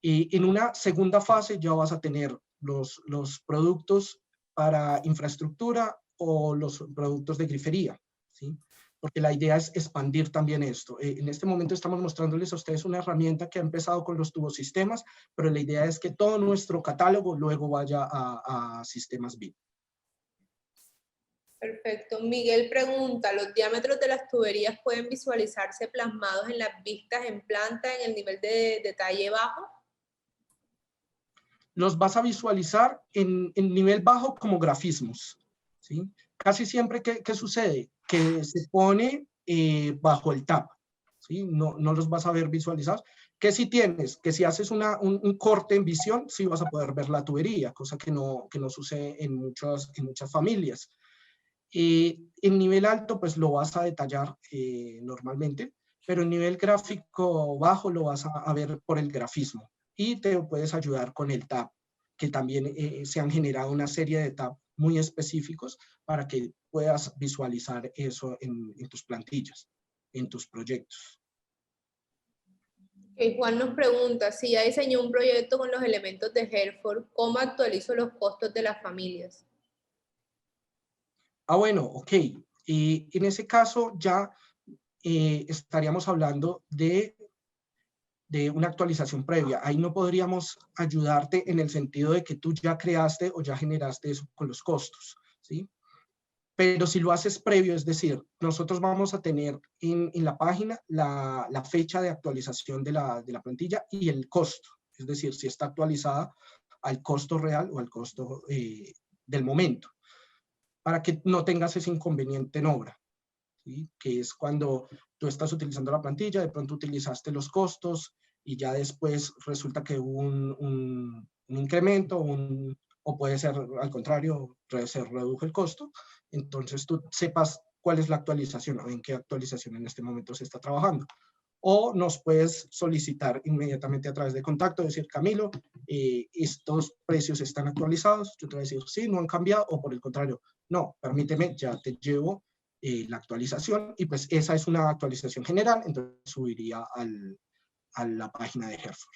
Y en una segunda fase ya vas a tener los productos para infraestructura o los productos de grifería, ¿sí? porque la idea es expandir también esto. En este momento estamos mostrándoles a ustedes una herramienta que ha empezado con los tubosistemas, pero la idea es que todo nuestro catálogo luego vaya a sistemas BIM. Perfecto. Miguel pregunta, ¿los diámetros de las tuberías pueden visualizarse plasmados en las vistas en planta en el nivel de detalle bajo? Los vas a visualizar en nivel bajo como grafismos, ¿sí? Casi siempre, ¿qué sucede? Que se pone bajo el tab, ¿sí? No los vas a ver visualizados. Que si tienes, que si haces un corte en visión, sí vas a poder ver la tubería, cosa que no sucede en muchas familias. En nivel alto, pues lo vas a detallar normalmente, pero en nivel gráfico bajo lo vas a ver por el grafismo. Y te puedes ayudar con el tab, que también se han generado una serie de tab muy específicos para que puedas visualizar eso en tus plantillas, en tus proyectos. Juan nos pregunta, si ya diseñó un proyecto con los elementos de Hereford, ¿cómo actualizo los costos de las familias? Bueno, ok. En ese caso ya estaríamos hablando de una actualización previa. Ahí no podríamos ayudarte en el sentido de que tú ya creaste o ya generaste eso con los costos, ¿sí? Pero si lo haces previo, es decir, nosotros vamos a tener en la página la fecha de actualización de la plantilla y el costo, es decir, si está actualizada al costo real o al costo del momento, para que no tengas ese inconveniente en obra, ¿sí? Que es cuando tú estás utilizando la plantilla, de pronto utilizaste los costos y ya después resulta que hubo un incremento o puede ser al contrario, se redujo el costo. Entonces tú sepas cuál es la actualización o en qué actualización en este momento se está trabajando. O nos puedes solicitar inmediatamente a través de contacto, decir, Camilo, estos precios están actualizados. Yo te voy a decir, sí, no han cambiado, o por el contrario, no, permíteme, ya te llevo la actualización, y pues esa es una actualización general, entonces subiría a la página de Hereford.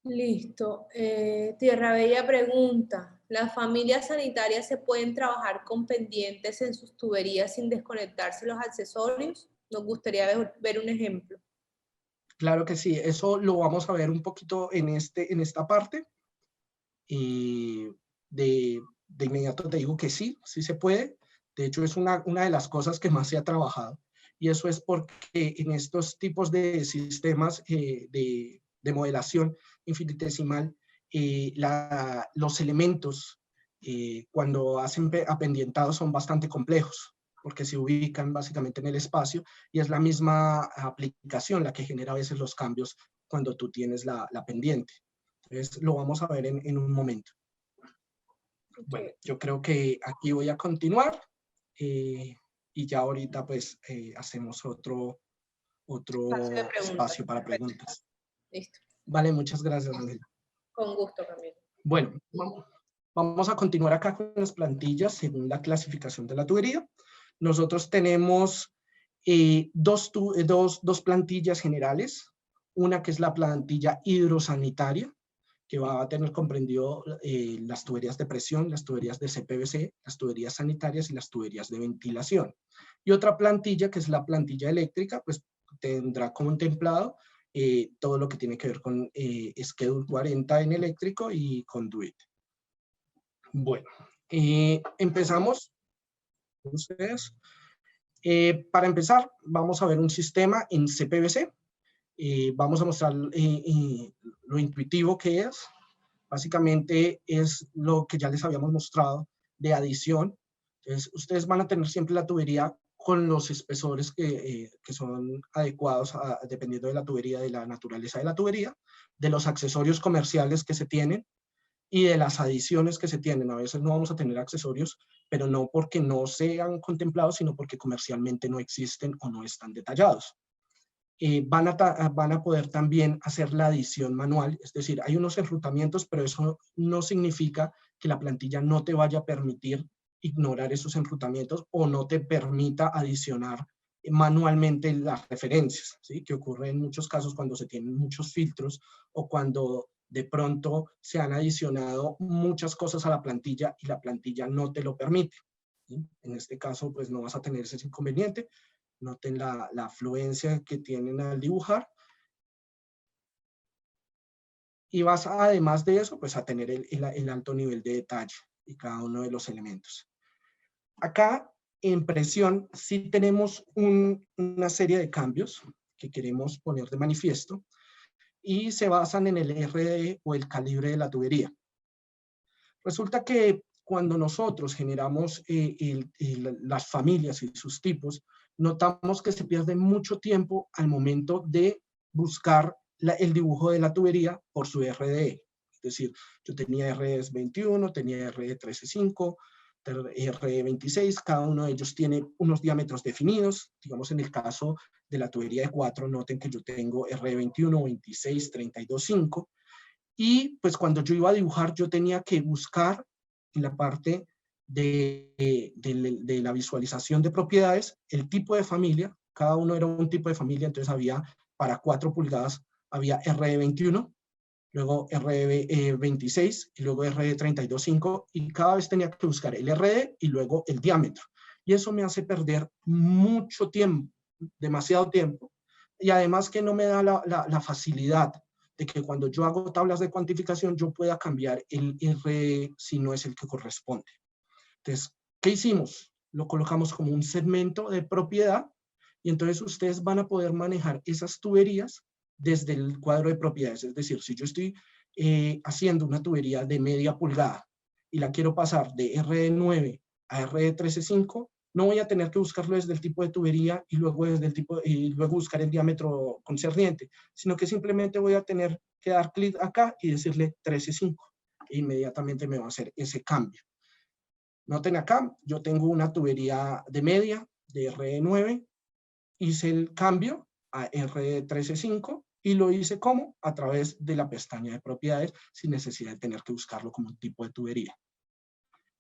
Listo. Tierra Bella pregunta, ¿las familias sanitarias se pueden trabajar con pendientes en sus tuberías sin desconectarse los accesorios? Nos gustaría ver un ejemplo. Claro que sí, eso lo vamos a ver un poquito en esta parte. De inmediato te digo que sí, sí se puede. De hecho, es una de las cosas que más se ha trabajado. Y eso es porque en estos tipos de sistemas de modelación infinitesimal, los elementos cuando hacen apendientados son bastante complejos, porque se ubican básicamente en el espacio y es la misma aplicación la que genera a veces los cambios cuando tú tienes la pendiente. Entonces lo vamos a ver en un momento. Okay. Bueno, yo creo que aquí voy a continuar y ya ahorita pues hacemos otro espacio para preguntas. Listo. Vale, muchas gracias, Ángela. Con gusto, Camilo. Bueno, vamos a continuar acá con las plantillas según la clasificación de la tubería. Nosotros tenemos dos plantillas generales. Una que es la plantilla hidrosanitaria, que va a tener comprendido las tuberías de presión, las tuberías de CPVC, las tuberías sanitarias y las tuberías de ventilación. Y otra plantilla, que es la plantilla eléctrica, pues tendrá contemplado todo lo que tiene que ver con Schedule 40 en eléctrico y Conduit. Bueno, empezamos con ustedes. Para empezar, vamos a ver un sistema en CPVC. Vamos a mostrar lo intuitivo que es. Básicamente es lo que ya les habíamos mostrado de adición. Entonces, ustedes van a tener siempre la tubería con los espesores que son adecuados dependiendo de la tubería, de la naturaleza de la tubería, de los accesorios comerciales que se tienen y de las adiciones que se tienen. A veces no vamos a tener accesorios, pero no porque no sean contemplados, sino porque comercialmente no existen o no están detallados. Van a poder también hacer la adición manual, es decir, hay unos enrutamientos, pero eso no significa que la plantilla no te vaya a permitir ignorar esos enrutamientos o no te permita adicionar manualmente las referencias, ¿sí? Que ocurre en muchos casos cuando se tienen muchos filtros o cuando de pronto se han adicionado muchas cosas a la plantilla y la plantilla no te lo permite. ¿sí? En este caso, pues no vas a tener ese inconveniente. Noten la fluencia que tienen al dibujar. Y vas, además de eso, pues a tener el alto nivel de detalle y cada uno de los elementos. Acá, en presión, sí tenemos una serie de cambios que queremos poner de manifiesto y se basan en el RD o el calibre de la tubería. Resulta que cuando nosotros generamos las familias y sus tipos, notamos que se pierde mucho tiempo al momento de buscar el dibujo de la tubería por su RDE. Es decir, yo tenía RDs 21, tenía RD 13.5, RD 26, cada uno de ellos tiene unos diámetros definidos. Digamos, en el caso de la tubería de 4, noten que yo tengo RD 21, 26, 32.5. Y pues cuando yo iba a dibujar, yo tenía que buscar en la parte de la visualización de propiedades el tipo de familia. Cada uno era un tipo de familia, entonces había para 4 pulgadas, había RD21, luego RD26 y luego RD32.5, y cada vez tenía que buscar el RD y luego el diámetro. Y eso me hace perder mucho tiempo, demasiado tiempo, y además que no me da la facilidad de que cuando yo hago tablas de cuantificación yo pueda cambiar el RD si no es el que corresponde. Entonces, ¿qué hicimos? Lo colocamos como un segmento de propiedad y entonces ustedes van a poder manejar esas tuberías desde el cuadro de propiedades. Es decir, si yo estoy haciendo una tubería de media pulgada y la quiero pasar de RD9 a RD13.5, no voy a tener que buscarlo desde el tipo de tubería y luego, luego buscar el diámetro concerniente, sino que simplemente voy a tener que dar clic acá y decirle 13.5 e inmediatamente me va a hacer ese cambio. Noten acá, yo tengo una tubería de media de RD9, hice el cambio a RD13.5 y lo hice ¿cómo? A través de la pestaña de propiedades sin necesidad de tener que buscarlo como un tipo de tubería.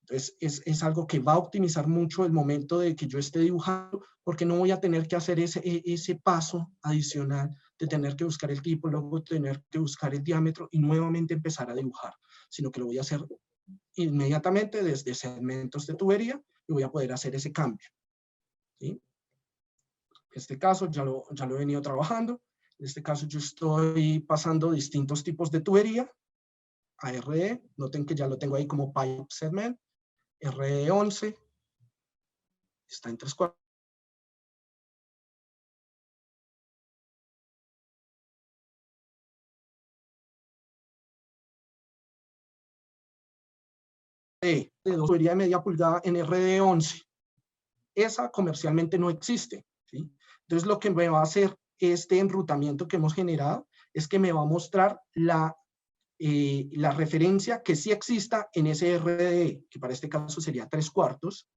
Entonces, es algo que va a optimizar mucho el momento de que yo esté dibujando, porque no voy a tener que hacer ese paso adicional de tener que buscar el tipo, luego tener que buscar el diámetro y nuevamente empezar a dibujar, sino que lo voy a hacer inmediatamente desde segmentos de tubería y voy a poder hacer ese cambio. ¿Sí? En este caso ya lo he venido trabajando. En este caso yo estoy pasando distintos tipos de tubería a RE. Noten que ya lo tengo ahí como pipe segment. RE11 está en 3/4. De tubería de media pulgada en RD11. Esa comercialmente no existe. ¿Sí? Entonces lo que me va a hacer este enrutamiento que hemos generado es que me va a mostrar la referencia que sí exista en ese RDE, que para este caso sería 3/4.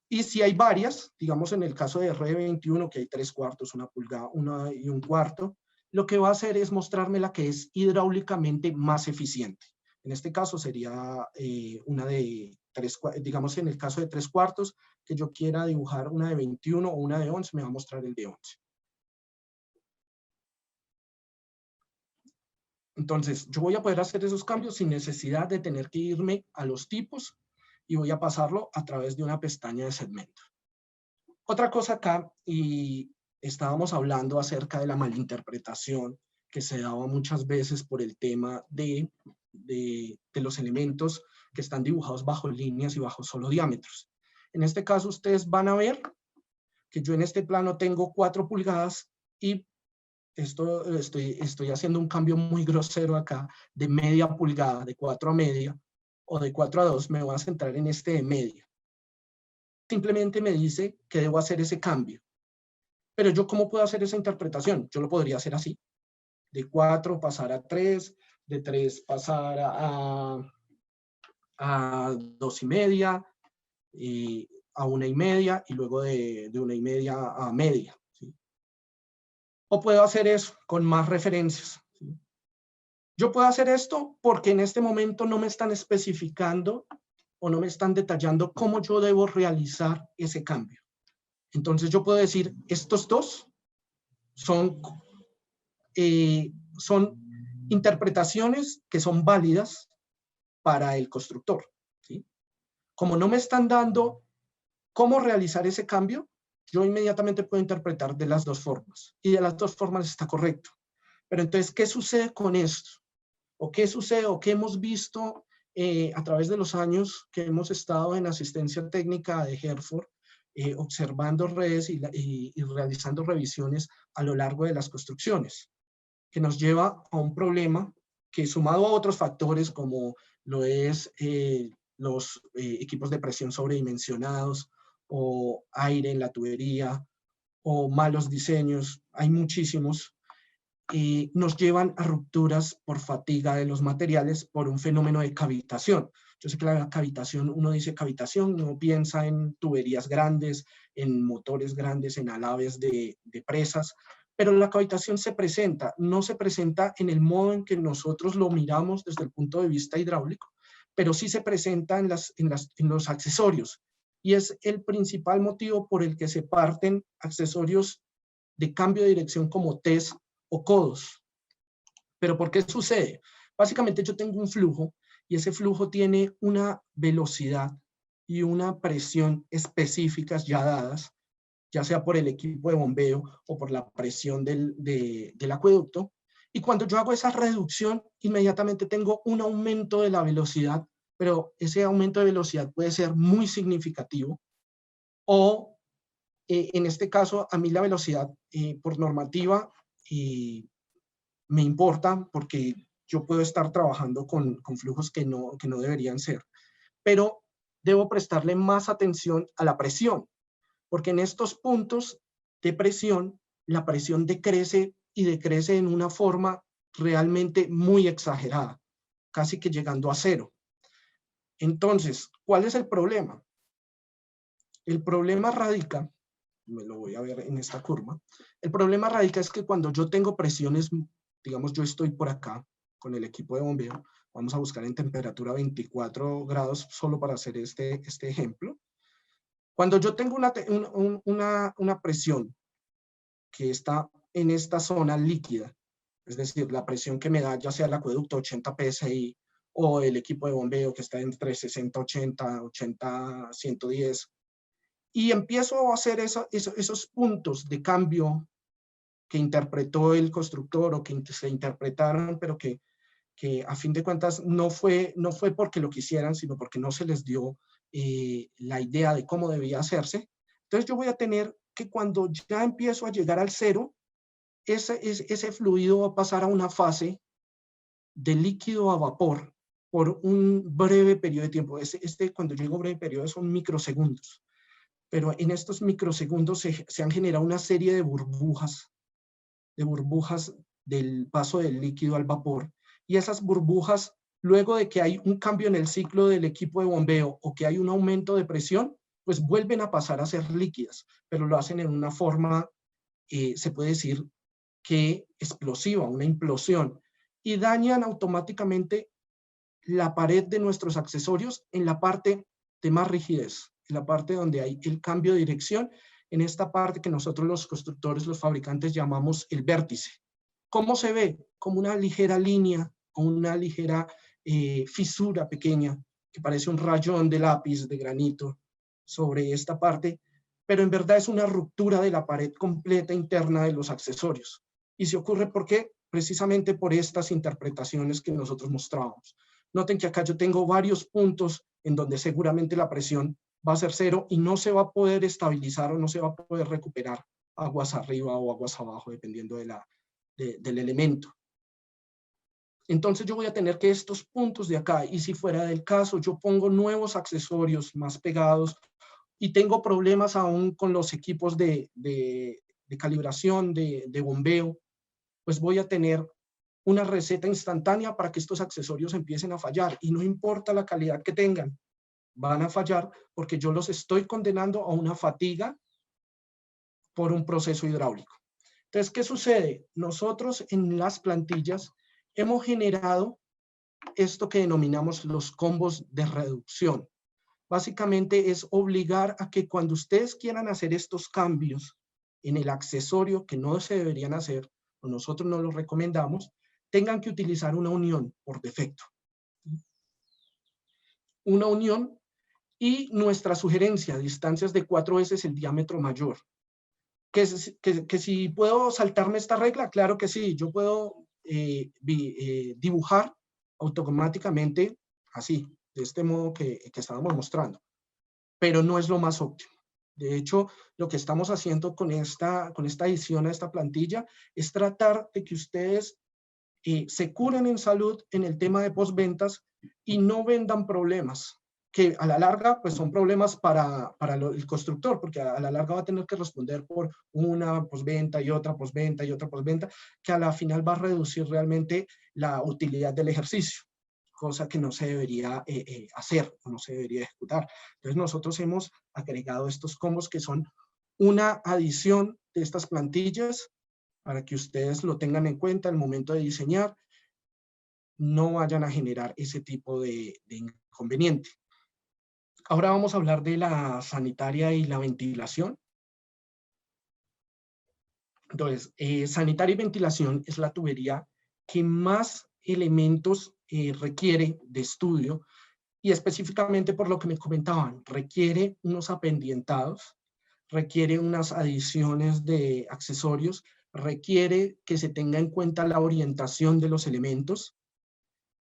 Y si hay varias, digamos en el caso de RD21, que hay 3/4, 1 pulgada, 1 y 1/4, lo que va a hacer es mostrarme la que es hidráulicamente más eficiente. En este caso sería una de 3, digamos en el caso de 3/4, que yo quiera dibujar una de 21 o una de 11, me va a mostrar el de 11. Entonces, yo voy a poder hacer esos cambios sin necesidad de tener que irme a los tipos y voy a pasarlo a través de una pestaña de segmento. Otra cosa acá, y estábamos hablando acerca de la malinterpretación que se daba muchas veces por el tema de los elementos que están dibujados bajo líneas y bajo solo diámetros. En este caso, ustedes van a ver que yo en este plano tengo 4 pulgadas y estoy haciendo un cambio muy grosero acá de media pulgada, de 4 a media, o de 4 a 2, me voy a centrar en este de media. Simplemente me dice que debo hacer ese cambio. Pero yo, ¿cómo puedo hacer esa interpretación? Yo lo podría hacer así. De 4 pasar a 3, de 3 pasar a 2 y media, y a 1 y media, y luego de 1 y media a media. ¿Sí? O puedo hacer eso con más referencias. ¿Sí? Yo puedo hacer esto porque en este momento no me están especificando o no me están detallando cómo yo debo realizar ese cambio. Entonces yo puedo decir, estos dos son interpretaciones que son válidas para el constructor. ¿Sí? como no me están dando cómo realizar ese cambio, yo inmediatamente puedo interpretar de las dos formas. Y de las dos formas está correcto. Pero entonces, ¿qué sucede con esto? ¿O qué sucede o qué hemos visto a través de los años que hemos estado en asistencia técnica de Herford, observando redes y realizando revisiones a lo largo de las construcciones? Que nos lleva a un problema que, sumado a otros factores como lo es los equipos de presión sobredimensionados o aire en la tubería o malos diseños, hay muchísimos, nos llevan a rupturas por fatiga de los materiales por un fenómeno de cavitación. Yo sé que la cavitación, uno dice cavitación, uno piensa en tuberías grandes, en motores grandes, en alaves de presas, pero la cavitación no se presenta en el modo en que nosotros lo miramos desde el punto de vista hidráulico, pero sí se presenta en los accesorios. Y es el principal motivo por el que se parten accesorios de cambio de dirección como TES o codos. ¿Pero por qué sucede? Básicamente yo tengo un flujo y ese flujo tiene una velocidad y una presión específicas ya dadas, ya sea por el equipo de bombeo o por la presión del acueducto. Y cuando yo hago esa reducción, inmediatamente tengo un aumento de la velocidad, pero ese aumento de velocidad puede ser muy significativo. O en este caso, a mí la velocidad por normativa me importa porque yo puedo estar trabajando con flujos que no deberían ser. Pero debo prestarle más atención a la presión, porque en estos puntos de presión, la presión decrece y decrece en una forma realmente muy exagerada, casi que llegando a cero. Entonces, ¿cuál es el problema? El problema radica, me lo voy a ver en esta curva, el problema radica es que cuando yo tengo presiones, digamos yo estoy por acá con el equipo de bombeo, vamos a buscar en temperatura 24 grados solo para hacer este ejemplo. Cuando yo tengo una presión que está en esta zona líquida, es decir, la presión que me da ya sea el acueducto 80 psi o el equipo de bombeo que está entre 60, 80, 80, 110, y empiezo a hacer esos puntos de cambio que interpretó el constructor o que se interpretaron, pero que a fin de cuentas no fue porque lo quisieran, sino porque no se les dio la idea de cómo debía hacerse. Entonces yo voy a tener que cuando ya empiezo a llegar al cero, ese fluido va a pasar a una fase de líquido a vapor por un breve periodo de tiempo. Cuando yo digo breve periodo son microsegundos, pero en estos microsegundos se han generado una serie de burbujas del paso del líquido al vapor, y esas burbujas, luego de que hay un cambio en el ciclo del equipo de bombeo o que hay un aumento de presión, pues vuelven a pasar a ser líquidas, pero lo hacen en una forma, se puede decir que explosiva, una implosión, y dañan automáticamente la pared de nuestros accesorios en la parte de más rigidez, en la parte donde hay el cambio de dirección, en esta parte que nosotros los constructores, los fabricantes llamamos el vértice. ¿Cómo se ve? Como una ligera línea o una ligera fisura pequeña que parece un rayón de lápiz de granito sobre esta parte, pero en verdad es una ruptura de la pared completa interna de los accesorios. Y se ocurre ¿por qué? Precisamente por estas interpretaciones que nosotros mostrábamos. Noten que acá yo tengo varios puntos en donde seguramente la presión va a ser cero y no se va a poder estabilizar o no se va a poder recuperar aguas arriba o aguas abajo, dependiendo del elemento. Entonces yo voy a tener que estos puntos de acá, y si fuera del caso yo pongo nuevos accesorios más pegados y tengo problemas aún con los equipos de calibración, de bombeo, pues voy a tener una receta instantánea para que estos accesorios empiecen a fallar, y no importa la calidad que tengan, van a fallar porque yo los estoy condenando a una fatiga por un proceso hidráulico. Entonces, ¿qué sucede? Nosotros en las plantillas hemos generado esto que denominamos los combos de reducción. Básicamente es obligar a que cuando ustedes quieran hacer estos cambios en el accesorio que no se deberían hacer, o nosotros no los recomendamos, tengan que utilizar una unión por defecto. Una unión Y nuestra sugerencia, distancias de 4 veces el diámetro mayor. Que si puedo saltarme esta regla, claro que sí, yo puedo dibujar automáticamente así, de este modo que estábamos mostrando, pero no es lo más óptimo. De hecho, lo que estamos haciendo con esta edición a esta plantilla es tratar de que ustedes se curen en salud en el tema de postventas y no vendan problemas, que a la larga pues son problemas para el constructor, porque a la larga va a tener que responder por una postventa y otra postventa y otra postventa, que a la final va a reducir realmente la utilidad del ejercicio, cosa que no se debería hacer o no se debería ejecutar. Entonces nosotros hemos agregado estos combos que son una adición de estas plantillas para que ustedes lo tengan en cuenta al momento de diseñar, no vayan a generar ese tipo de inconveniente. Ahora vamos a hablar de la sanitaria y la ventilación. Entonces, sanitaria y ventilación es la tubería que más elementos requiere de estudio, y específicamente por lo que me comentaban, requiere unos apendientados, requiere unas adiciones de accesorios, requiere que se tenga en cuenta la orientación de los elementos,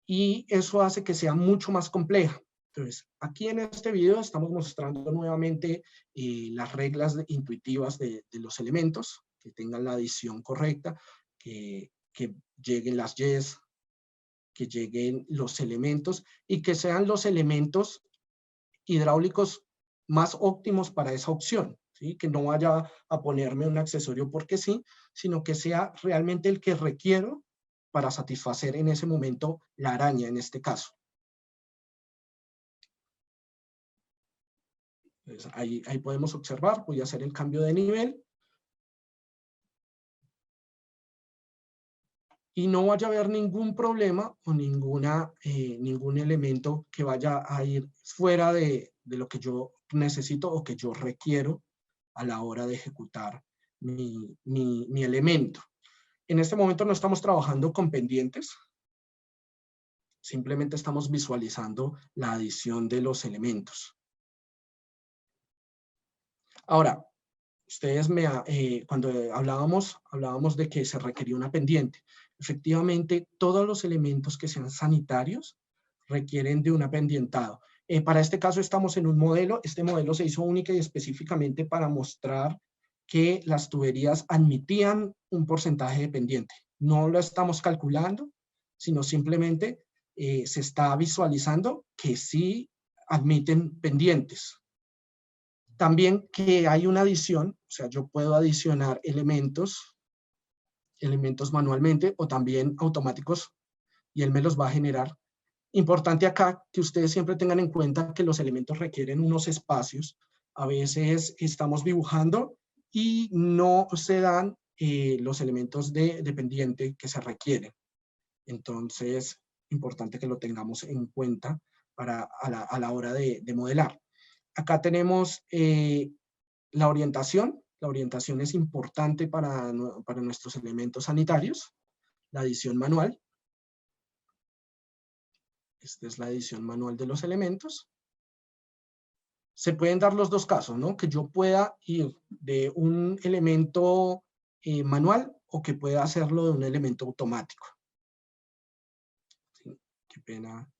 y eso hace que sea mucho más compleja. Entonces, aquí en este video estamos mostrando nuevamente las reglas intuitivas de los elementos, que tengan la adición correcta, que lleguen las Ys, que lleguen los elementos y que sean los elementos hidráulicos más óptimos para esa opción, ¿sí? Que no vaya a ponerme un accesorio porque sí, sino que sea realmente el que requiero para satisfacer en ese momento la araña en este caso. Entonces, ahí podemos observar, voy a hacer el cambio de nivel. Y no vaya a haber ningún problema o ningún elemento que vaya a ir fuera de lo que yo necesito o que yo requiero a la hora de ejecutar mi elemento. En este momento no estamos trabajando con pendientes, simplemente estamos visualizando la adición de los elementos. Ahora, ustedes cuando hablábamos de que se requería una pendiente. Efectivamente, todos los elementos que sean sanitarios requieren de un apendientado. Para este caso estamos en un modelo. Este modelo se hizo única y específicamente para mostrar que las tuberías admitían un porcentaje de pendiente. No lo estamos calculando, sino simplemente se está visualizando que sí admiten pendientes. También que hay una adición, o sea, yo puedo adicionar elementos manualmente o también automáticos y él me los va a generar. Importante acá que ustedes siempre tengan en cuenta que los elementos requieren unos espacios. A veces estamos dibujando y no se dan los elementos de pendiente que se requieren. Entonces, importante que lo tengamos en cuenta a la hora de modelar. Acá tenemos la orientación. La orientación es importante para nuestros elementos sanitarios. La adición manual. Esta es la adición manual de los elementos. Se pueden dar los dos casos, ¿no? Que yo pueda ir de un elemento manual o que pueda hacerlo de un elemento automático. Sí, qué pena.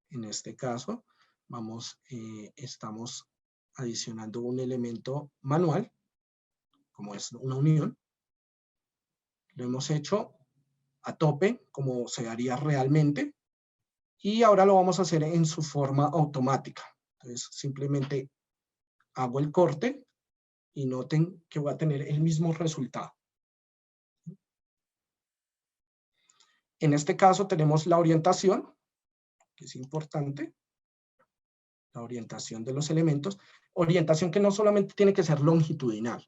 En este caso, estamos adicionando un elemento manual, como es una unión. Lo hemos hecho a tope, como se haría realmente. Y ahora lo vamos a hacer en su forma automática. Entonces, simplemente hago el corte y noten que voy a tener el mismo resultado. En este caso tenemos la orientación, que es importante. La orientación de los elementos. Orientación que no solamente tiene que ser longitudinal.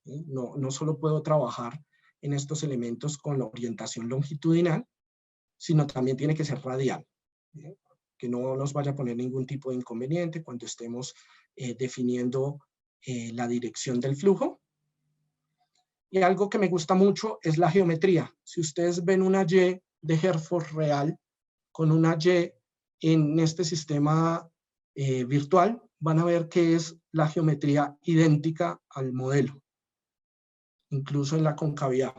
¿Sí? No solo puedo trabajar en estos elementos con la orientación longitudinal, sino también tiene que ser radial. ¿Sí? Que no nos vaya a poner ningún tipo de inconveniente cuando estemos definiendo la dirección del flujo. Y algo que me gusta mucho es la geometría. Si ustedes ven una Y de Hereford real con una Y en este sistema virtual, van a ver que es la geometría idéntica al modelo, incluso en la concavidad.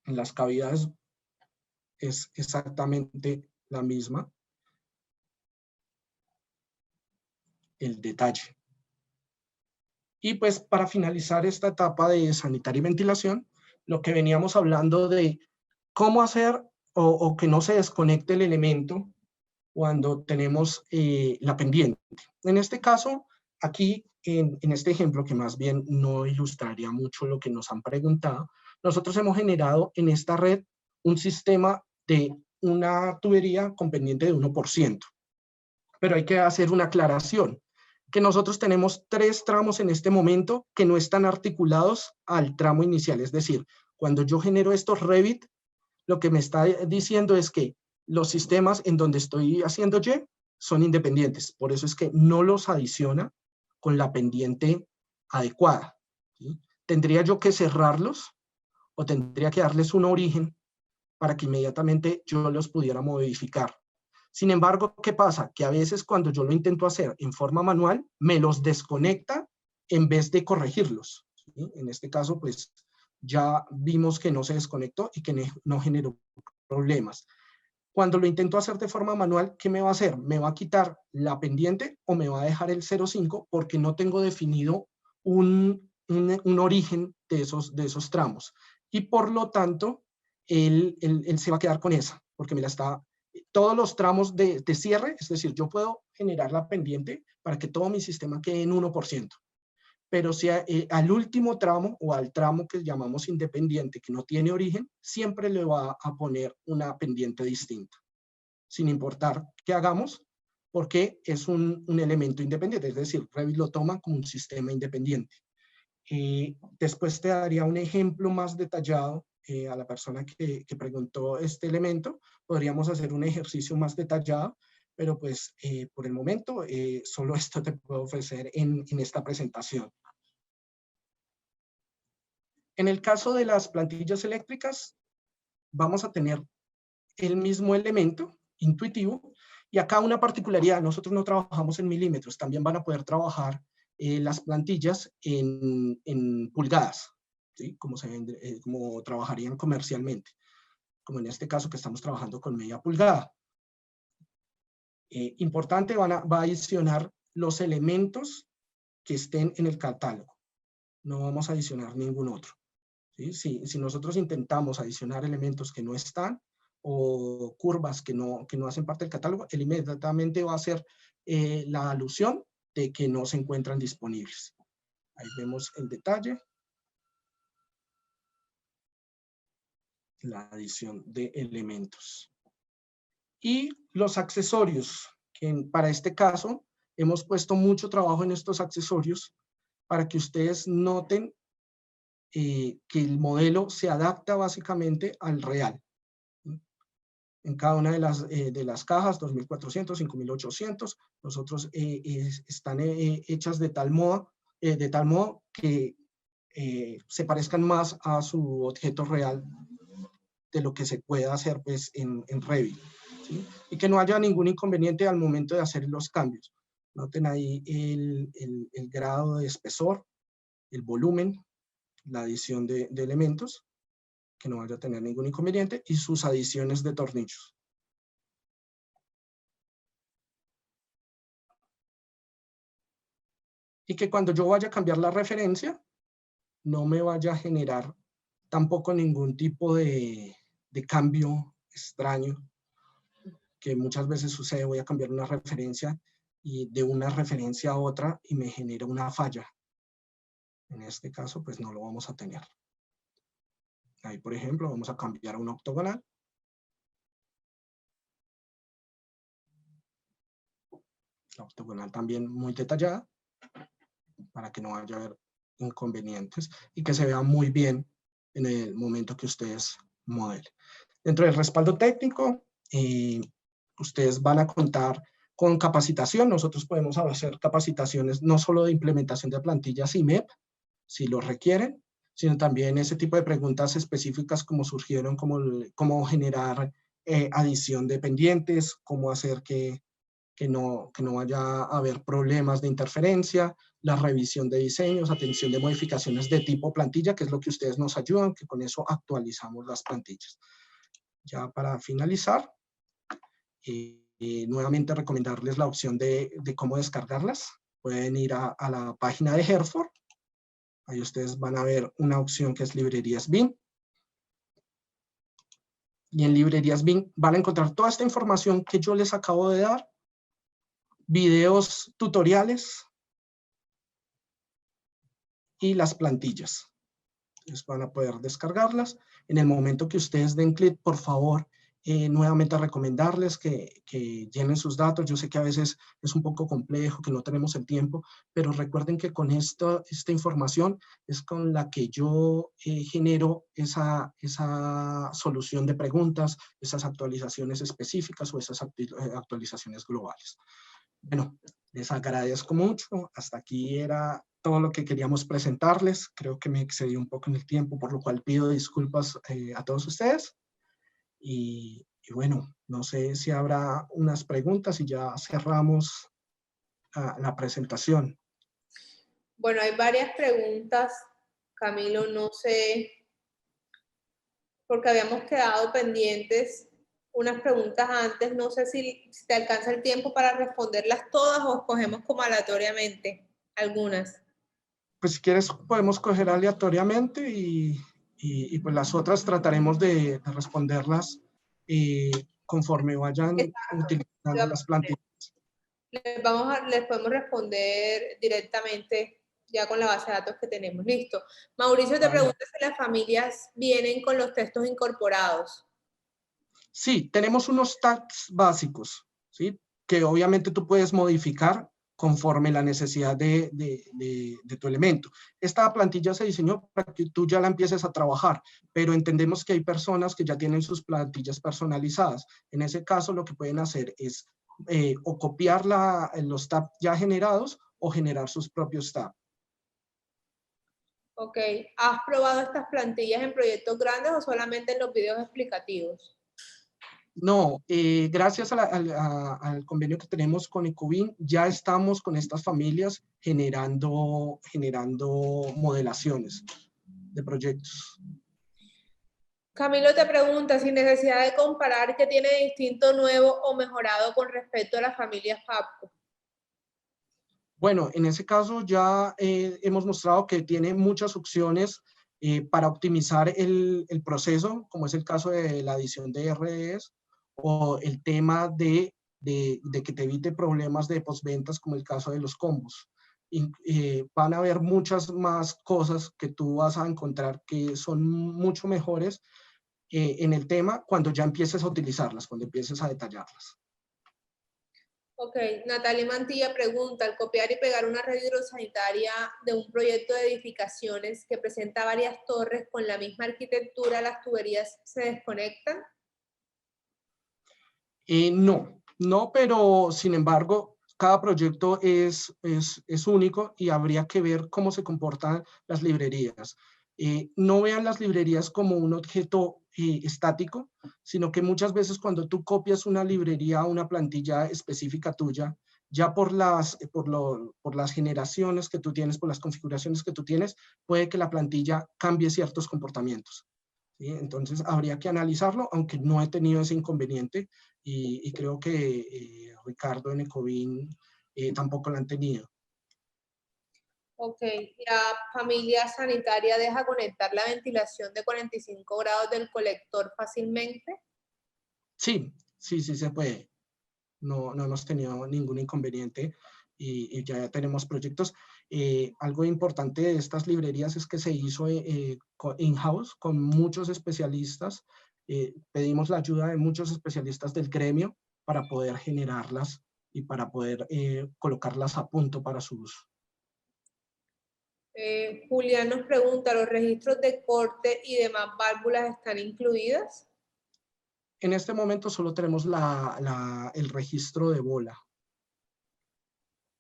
En las cavidades es exactamente la misma. El detalle. Y pues para finalizar esta etapa de sanitaria y ventilación, lo que veníamos hablando de cómo hacer o que no se desconecte el elemento cuando tenemos la pendiente. En este caso, aquí en este ejemplo, que más bien no ilustraría mucho lo que nos han preguntado, nosotros hemos generado en esta red un sistema de una tubería con pendiente de 1%. Pero hay que hacer una aclaración, que nosotros tenemos 3 tramos en este momento que no están articulados al tramo inicial. Es decir, cuando yo genero estos Revit, lo que me está diciendo es que los sistemas en donde estoy haciendo Y son independientes. Por eso es que no los adiciona con la pendiente adecuada, ¿sí? Tendría yo que cerrarlos o tendría que darles un origen para que inmediatamente yo los pudiera modificar. Sin embargo, ¿qué pasa? Que a veces cuando yo lo intento hacer en forma manual, me los desconecta en vez de corregirlos, ¿sí? En este caso, pues ya vimos que no se desconectó y que no generó problemas. Cuando lo intento hacer de forma manual, ¿qué me va a hacer? ¿Me va a quitar la pendiente o me va a dejar el 0,5 porque no tengo definido un origen de esos tramos? Y por lo tanto, él se va a quedar con esa, porque me la está... Todos los tramos de cierre, es decir, yo puedo generar la pendiente para que todo mi sistema quede en 1%. Pero si al último tramo o al tramo que llamamos independiente, que no tiene origen, siempre le va a poner una pendiente distinta, sin importar qué hagamos, porque es un elemento independiente, es decir, Revit lo toma como un sistema independiente. Después te daría un ejemplo más detallado a la persona que preguntó este elemento. Podríamos hacer un ejercicio más detallado, pero pues por el momento solo esto te puedo ofrecer en esta presentación. En el caso de las plantillas eléctricas, vamos a tener el mismo elemento intuitivo, y acá una particularidad: nosotros no trabajamos en milímetros, también van a poder trabajar las plantillas en pulgadas, ¿sí? Como trabajarían comercialmente, como en este caso que estamos trabajando con media pulgada. Importante, va a adicionar los elementos que estén en el catálogo, no vamos a adicionar ningún otro, ¿sí? Si nosotros intentamos adicionar elementos que no están o curvas que no hacen parte del catálogo, él inmediatamente va a hacer la alusión de que no se encuentran disponibles. Ahí vemos el detalle. La adición de elementos. Y los accesorios, que para este caso hemos puesto mucho trabajo en estos accesorios para que ustedes noten que el modelo se adapta básicamente al real. En cada una de las cajas, 2400, 5800, nosotros están hechas de tal modo que se parezcan más a su objeto real de lo que se pueda hacer pues, en Revit, ¿sí? Y que no haya ningún inconveniente al momento de hacer los cambios. Noten ahí el grado de espesor, el volumen, la adición de elementos, que no vaya a tener ningún inconveniente, y sus adiciones de tornillos. Y que cuando yo vaya a cambiar la referencia, no me vaya a generar tampoco ningún tipo de cambio extraño, que muchas veces sucede. Voy a cambiar una referencia y de una referencia a otra y me genera una falla. En este caso, pues no lo vamos a tener. Ahí, por ejemplo, vamos a cambiar a una octogonal. La octogonal también muy detallada, para que no vaya a haber inconvenientes y que se vea muy bien en el momento que ustedes modelen. Dentro del respaldo técnico, ustedes van a contar con capacitación. Nosotros podemos hacer capacitaciones no solo de implementación de plantillas IMEP, si lo requieren, sino también ese tipo de preguntas específicas como surgieron, como cómo generar adición de pendientes, cómo hacer que no vaya a haber problemas de interferencia, la revisión de diseños, atención de modificaciones de tipo plantilla, que es lo que ustedes nos ayudan, que con eso actualizamos las plantillas. Ya para finalizar, nuevamente recomendarles la opción de cómo descargarlas. Pueden ir a la página de Herford. Ahí ustedes van a ver una opción que es Librerías BIM. Y en Librerías BIM van a encontrar toda esta información que yo les acabo de dar, videos tutoriales y las plantillas. Entonces van a poder descargarlas. En el momento que ustedes den clic, por favor, nuevamente recomendarles que llenen sus datos. Yo sé que a veces es un poco complejo, que no tenemos el tiempo, pero recuerden que con esta información es con la que yo genero esa solución de preguntas, esas actualizaciones específicas o esas actualizaciones globales. Bueno, les agradezco mucho. Hasta aquí era todo lo que queríamos presentarles. Creo que me excedí un poco en el tiempo, por lo cual pido disculpas a todos ustedes. Y bueno, no sé si habrá unas preguntas y ya cerramos la presentación. Bueno, hay varias preguntas, Camilo, no sé, porque habíamos quedado pendientes unas preguntas antes, no sé si te alcanza el tiempo para responderlas todas o escogemos como aleatoriamente algunas. Pues si quieres podemos coger aleatoriamente y pues las otras trataremos de responderlas conforme vayan utilizando las plantillas. Les podemos responder directamente ya con la base de datos que tenemos. Listo. Mauricio te pregunta si las familias vienen con los textos incorporados. Sí, tenemos unos tags básicos, ¿sí? Que obviamente tú puedes modificar conforme la necesidad de tu elemento. Esta plantilla se diseñó para que tú ya la empieces a trabajar, pero entendemos que hay personas que ya tienen sus plantillas personalizadas. En ese caso, lo que pueden hacer es o copiar los tabs ya generados o generar sus propios tabs. Ok. ¿Has probado estas plantillas en proyectos grandes o solamente en los videos explicativos? No, gracias al convenio que tenemos con Ecobim, ya estamos con estas familias generando modelaciones de proyectos. Camilo te pregunta, sin necesidad de comparar, ¿qué tiene distinto, nuevo o mejorado con respecto a las familias Fabco? Bueno, en ese caso ya hemos mostrado que tiene muchas opciones para optimizar el proceso, como es el caso de la adición de RDs o el tema de que te evite problemas de postventas, como el caso de los combos. Van a haber muchas más cosas que tú vas a encontrar que son mucho mejores en el tema cuando ya empieces a utilizarlas, cuando empieces a detallarlas. Ok, Natalia Mantilla pregunta, al copiar y pegar una red hidrosanitaria de un proyecto de edificaciones que presenta varias torres con la misma arquitectura, ¿las tuberías se desconectan? No, pero sin embargo, cada proyecto es único y habría que ver cómo se comportan las librerías. No vean las librerías como un objeto estático, sino que muchas veces cuando tú copias una librería o una plantilla específica tuya, ya por las generaciones que tú tienes, por las configuraciones que tú tienes, puede que la plantilla cambie ciertos comportamientos. ¿Sí? Entonces habría que analizarlo, aunque no he tenido ese inconveniente y creo que Ricardo en Ecobim tampoco lo han tenido. Ok, la familia sanitaria deja conectar la ventilación de 45 grados del colector fácilmente. Sí se puede. No hemos tenido ningún inconveniente y ya tenemos proyectos. Algo importante de estas librerías es que se hizo in-house con muchos especialistas. Pedimos la ayuda de muchos especialistas del gremio para poder generarlas y para poder colocarlas a punto para su uso. Julián nos pregunta, ¿los registros de corte y demás válvulas están incluidas? En este momento solo tenemos el registro de bola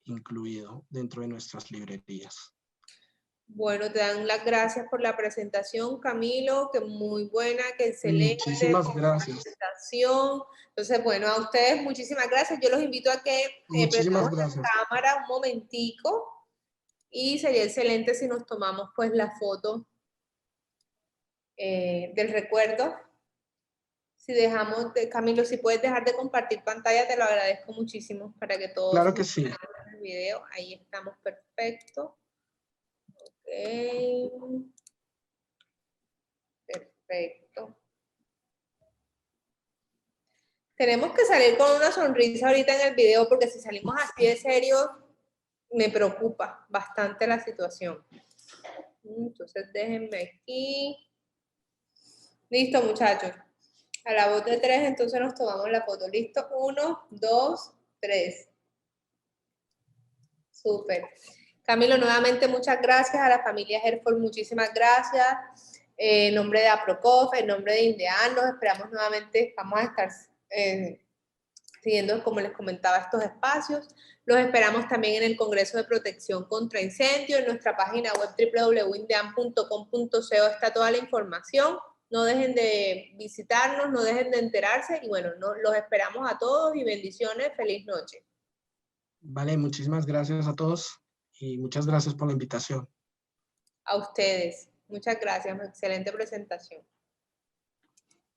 incluido dentro de nuestras librerías. Bueno, te dan las gracias por la presentación, Camilo, que muy buena, que excelente. Muchísimas gracias. Presentación. Entonces, bueno, a ustedes muchísimas gracias. Yo los invito a que Muchísimas prendamos la gracias. cámara un momentico y sería excelente si nos tomamos pues la foto del recuerdo. Si dejamos, Camilo, si puedes dejar de compartir pantalla, te lo agradezco muchísimo para que todos Claro que sí. vean el video. Ahí estamos, perfecto. Okay. Perfecto. Tenemos que salir con una sonrisa ahorita en el video porque si salimos así de serio, me preocupa bastante la situación. Entonces déjenme aquí. Listo, muchachos. A la voz de 3, entonces nos tomamos la foto. ¿Listo? 1, 2, 3. Súper. Camilo, nuevamente muchas gracias a la familia Herford, muchísimas gracias. En nombre de APROCOF, en nombre de INDEAN, los esperamos nuevamente. Vamos a estar siguiendo, como les comentaba, estos espacios. Los esperamos también en el Congreso de Protección contra Incendios. En nuestra página web www.indean.com.co está toda la información. No dejen de visitarnos, no dejen de enterarse. Y bueno, los esperamos a todos y bendiciones. Feliz noche. Vale, muchísimas gracias a todos y muchas gracias por la invitación. A ustedes. Muchas gracias. Excelente presentación.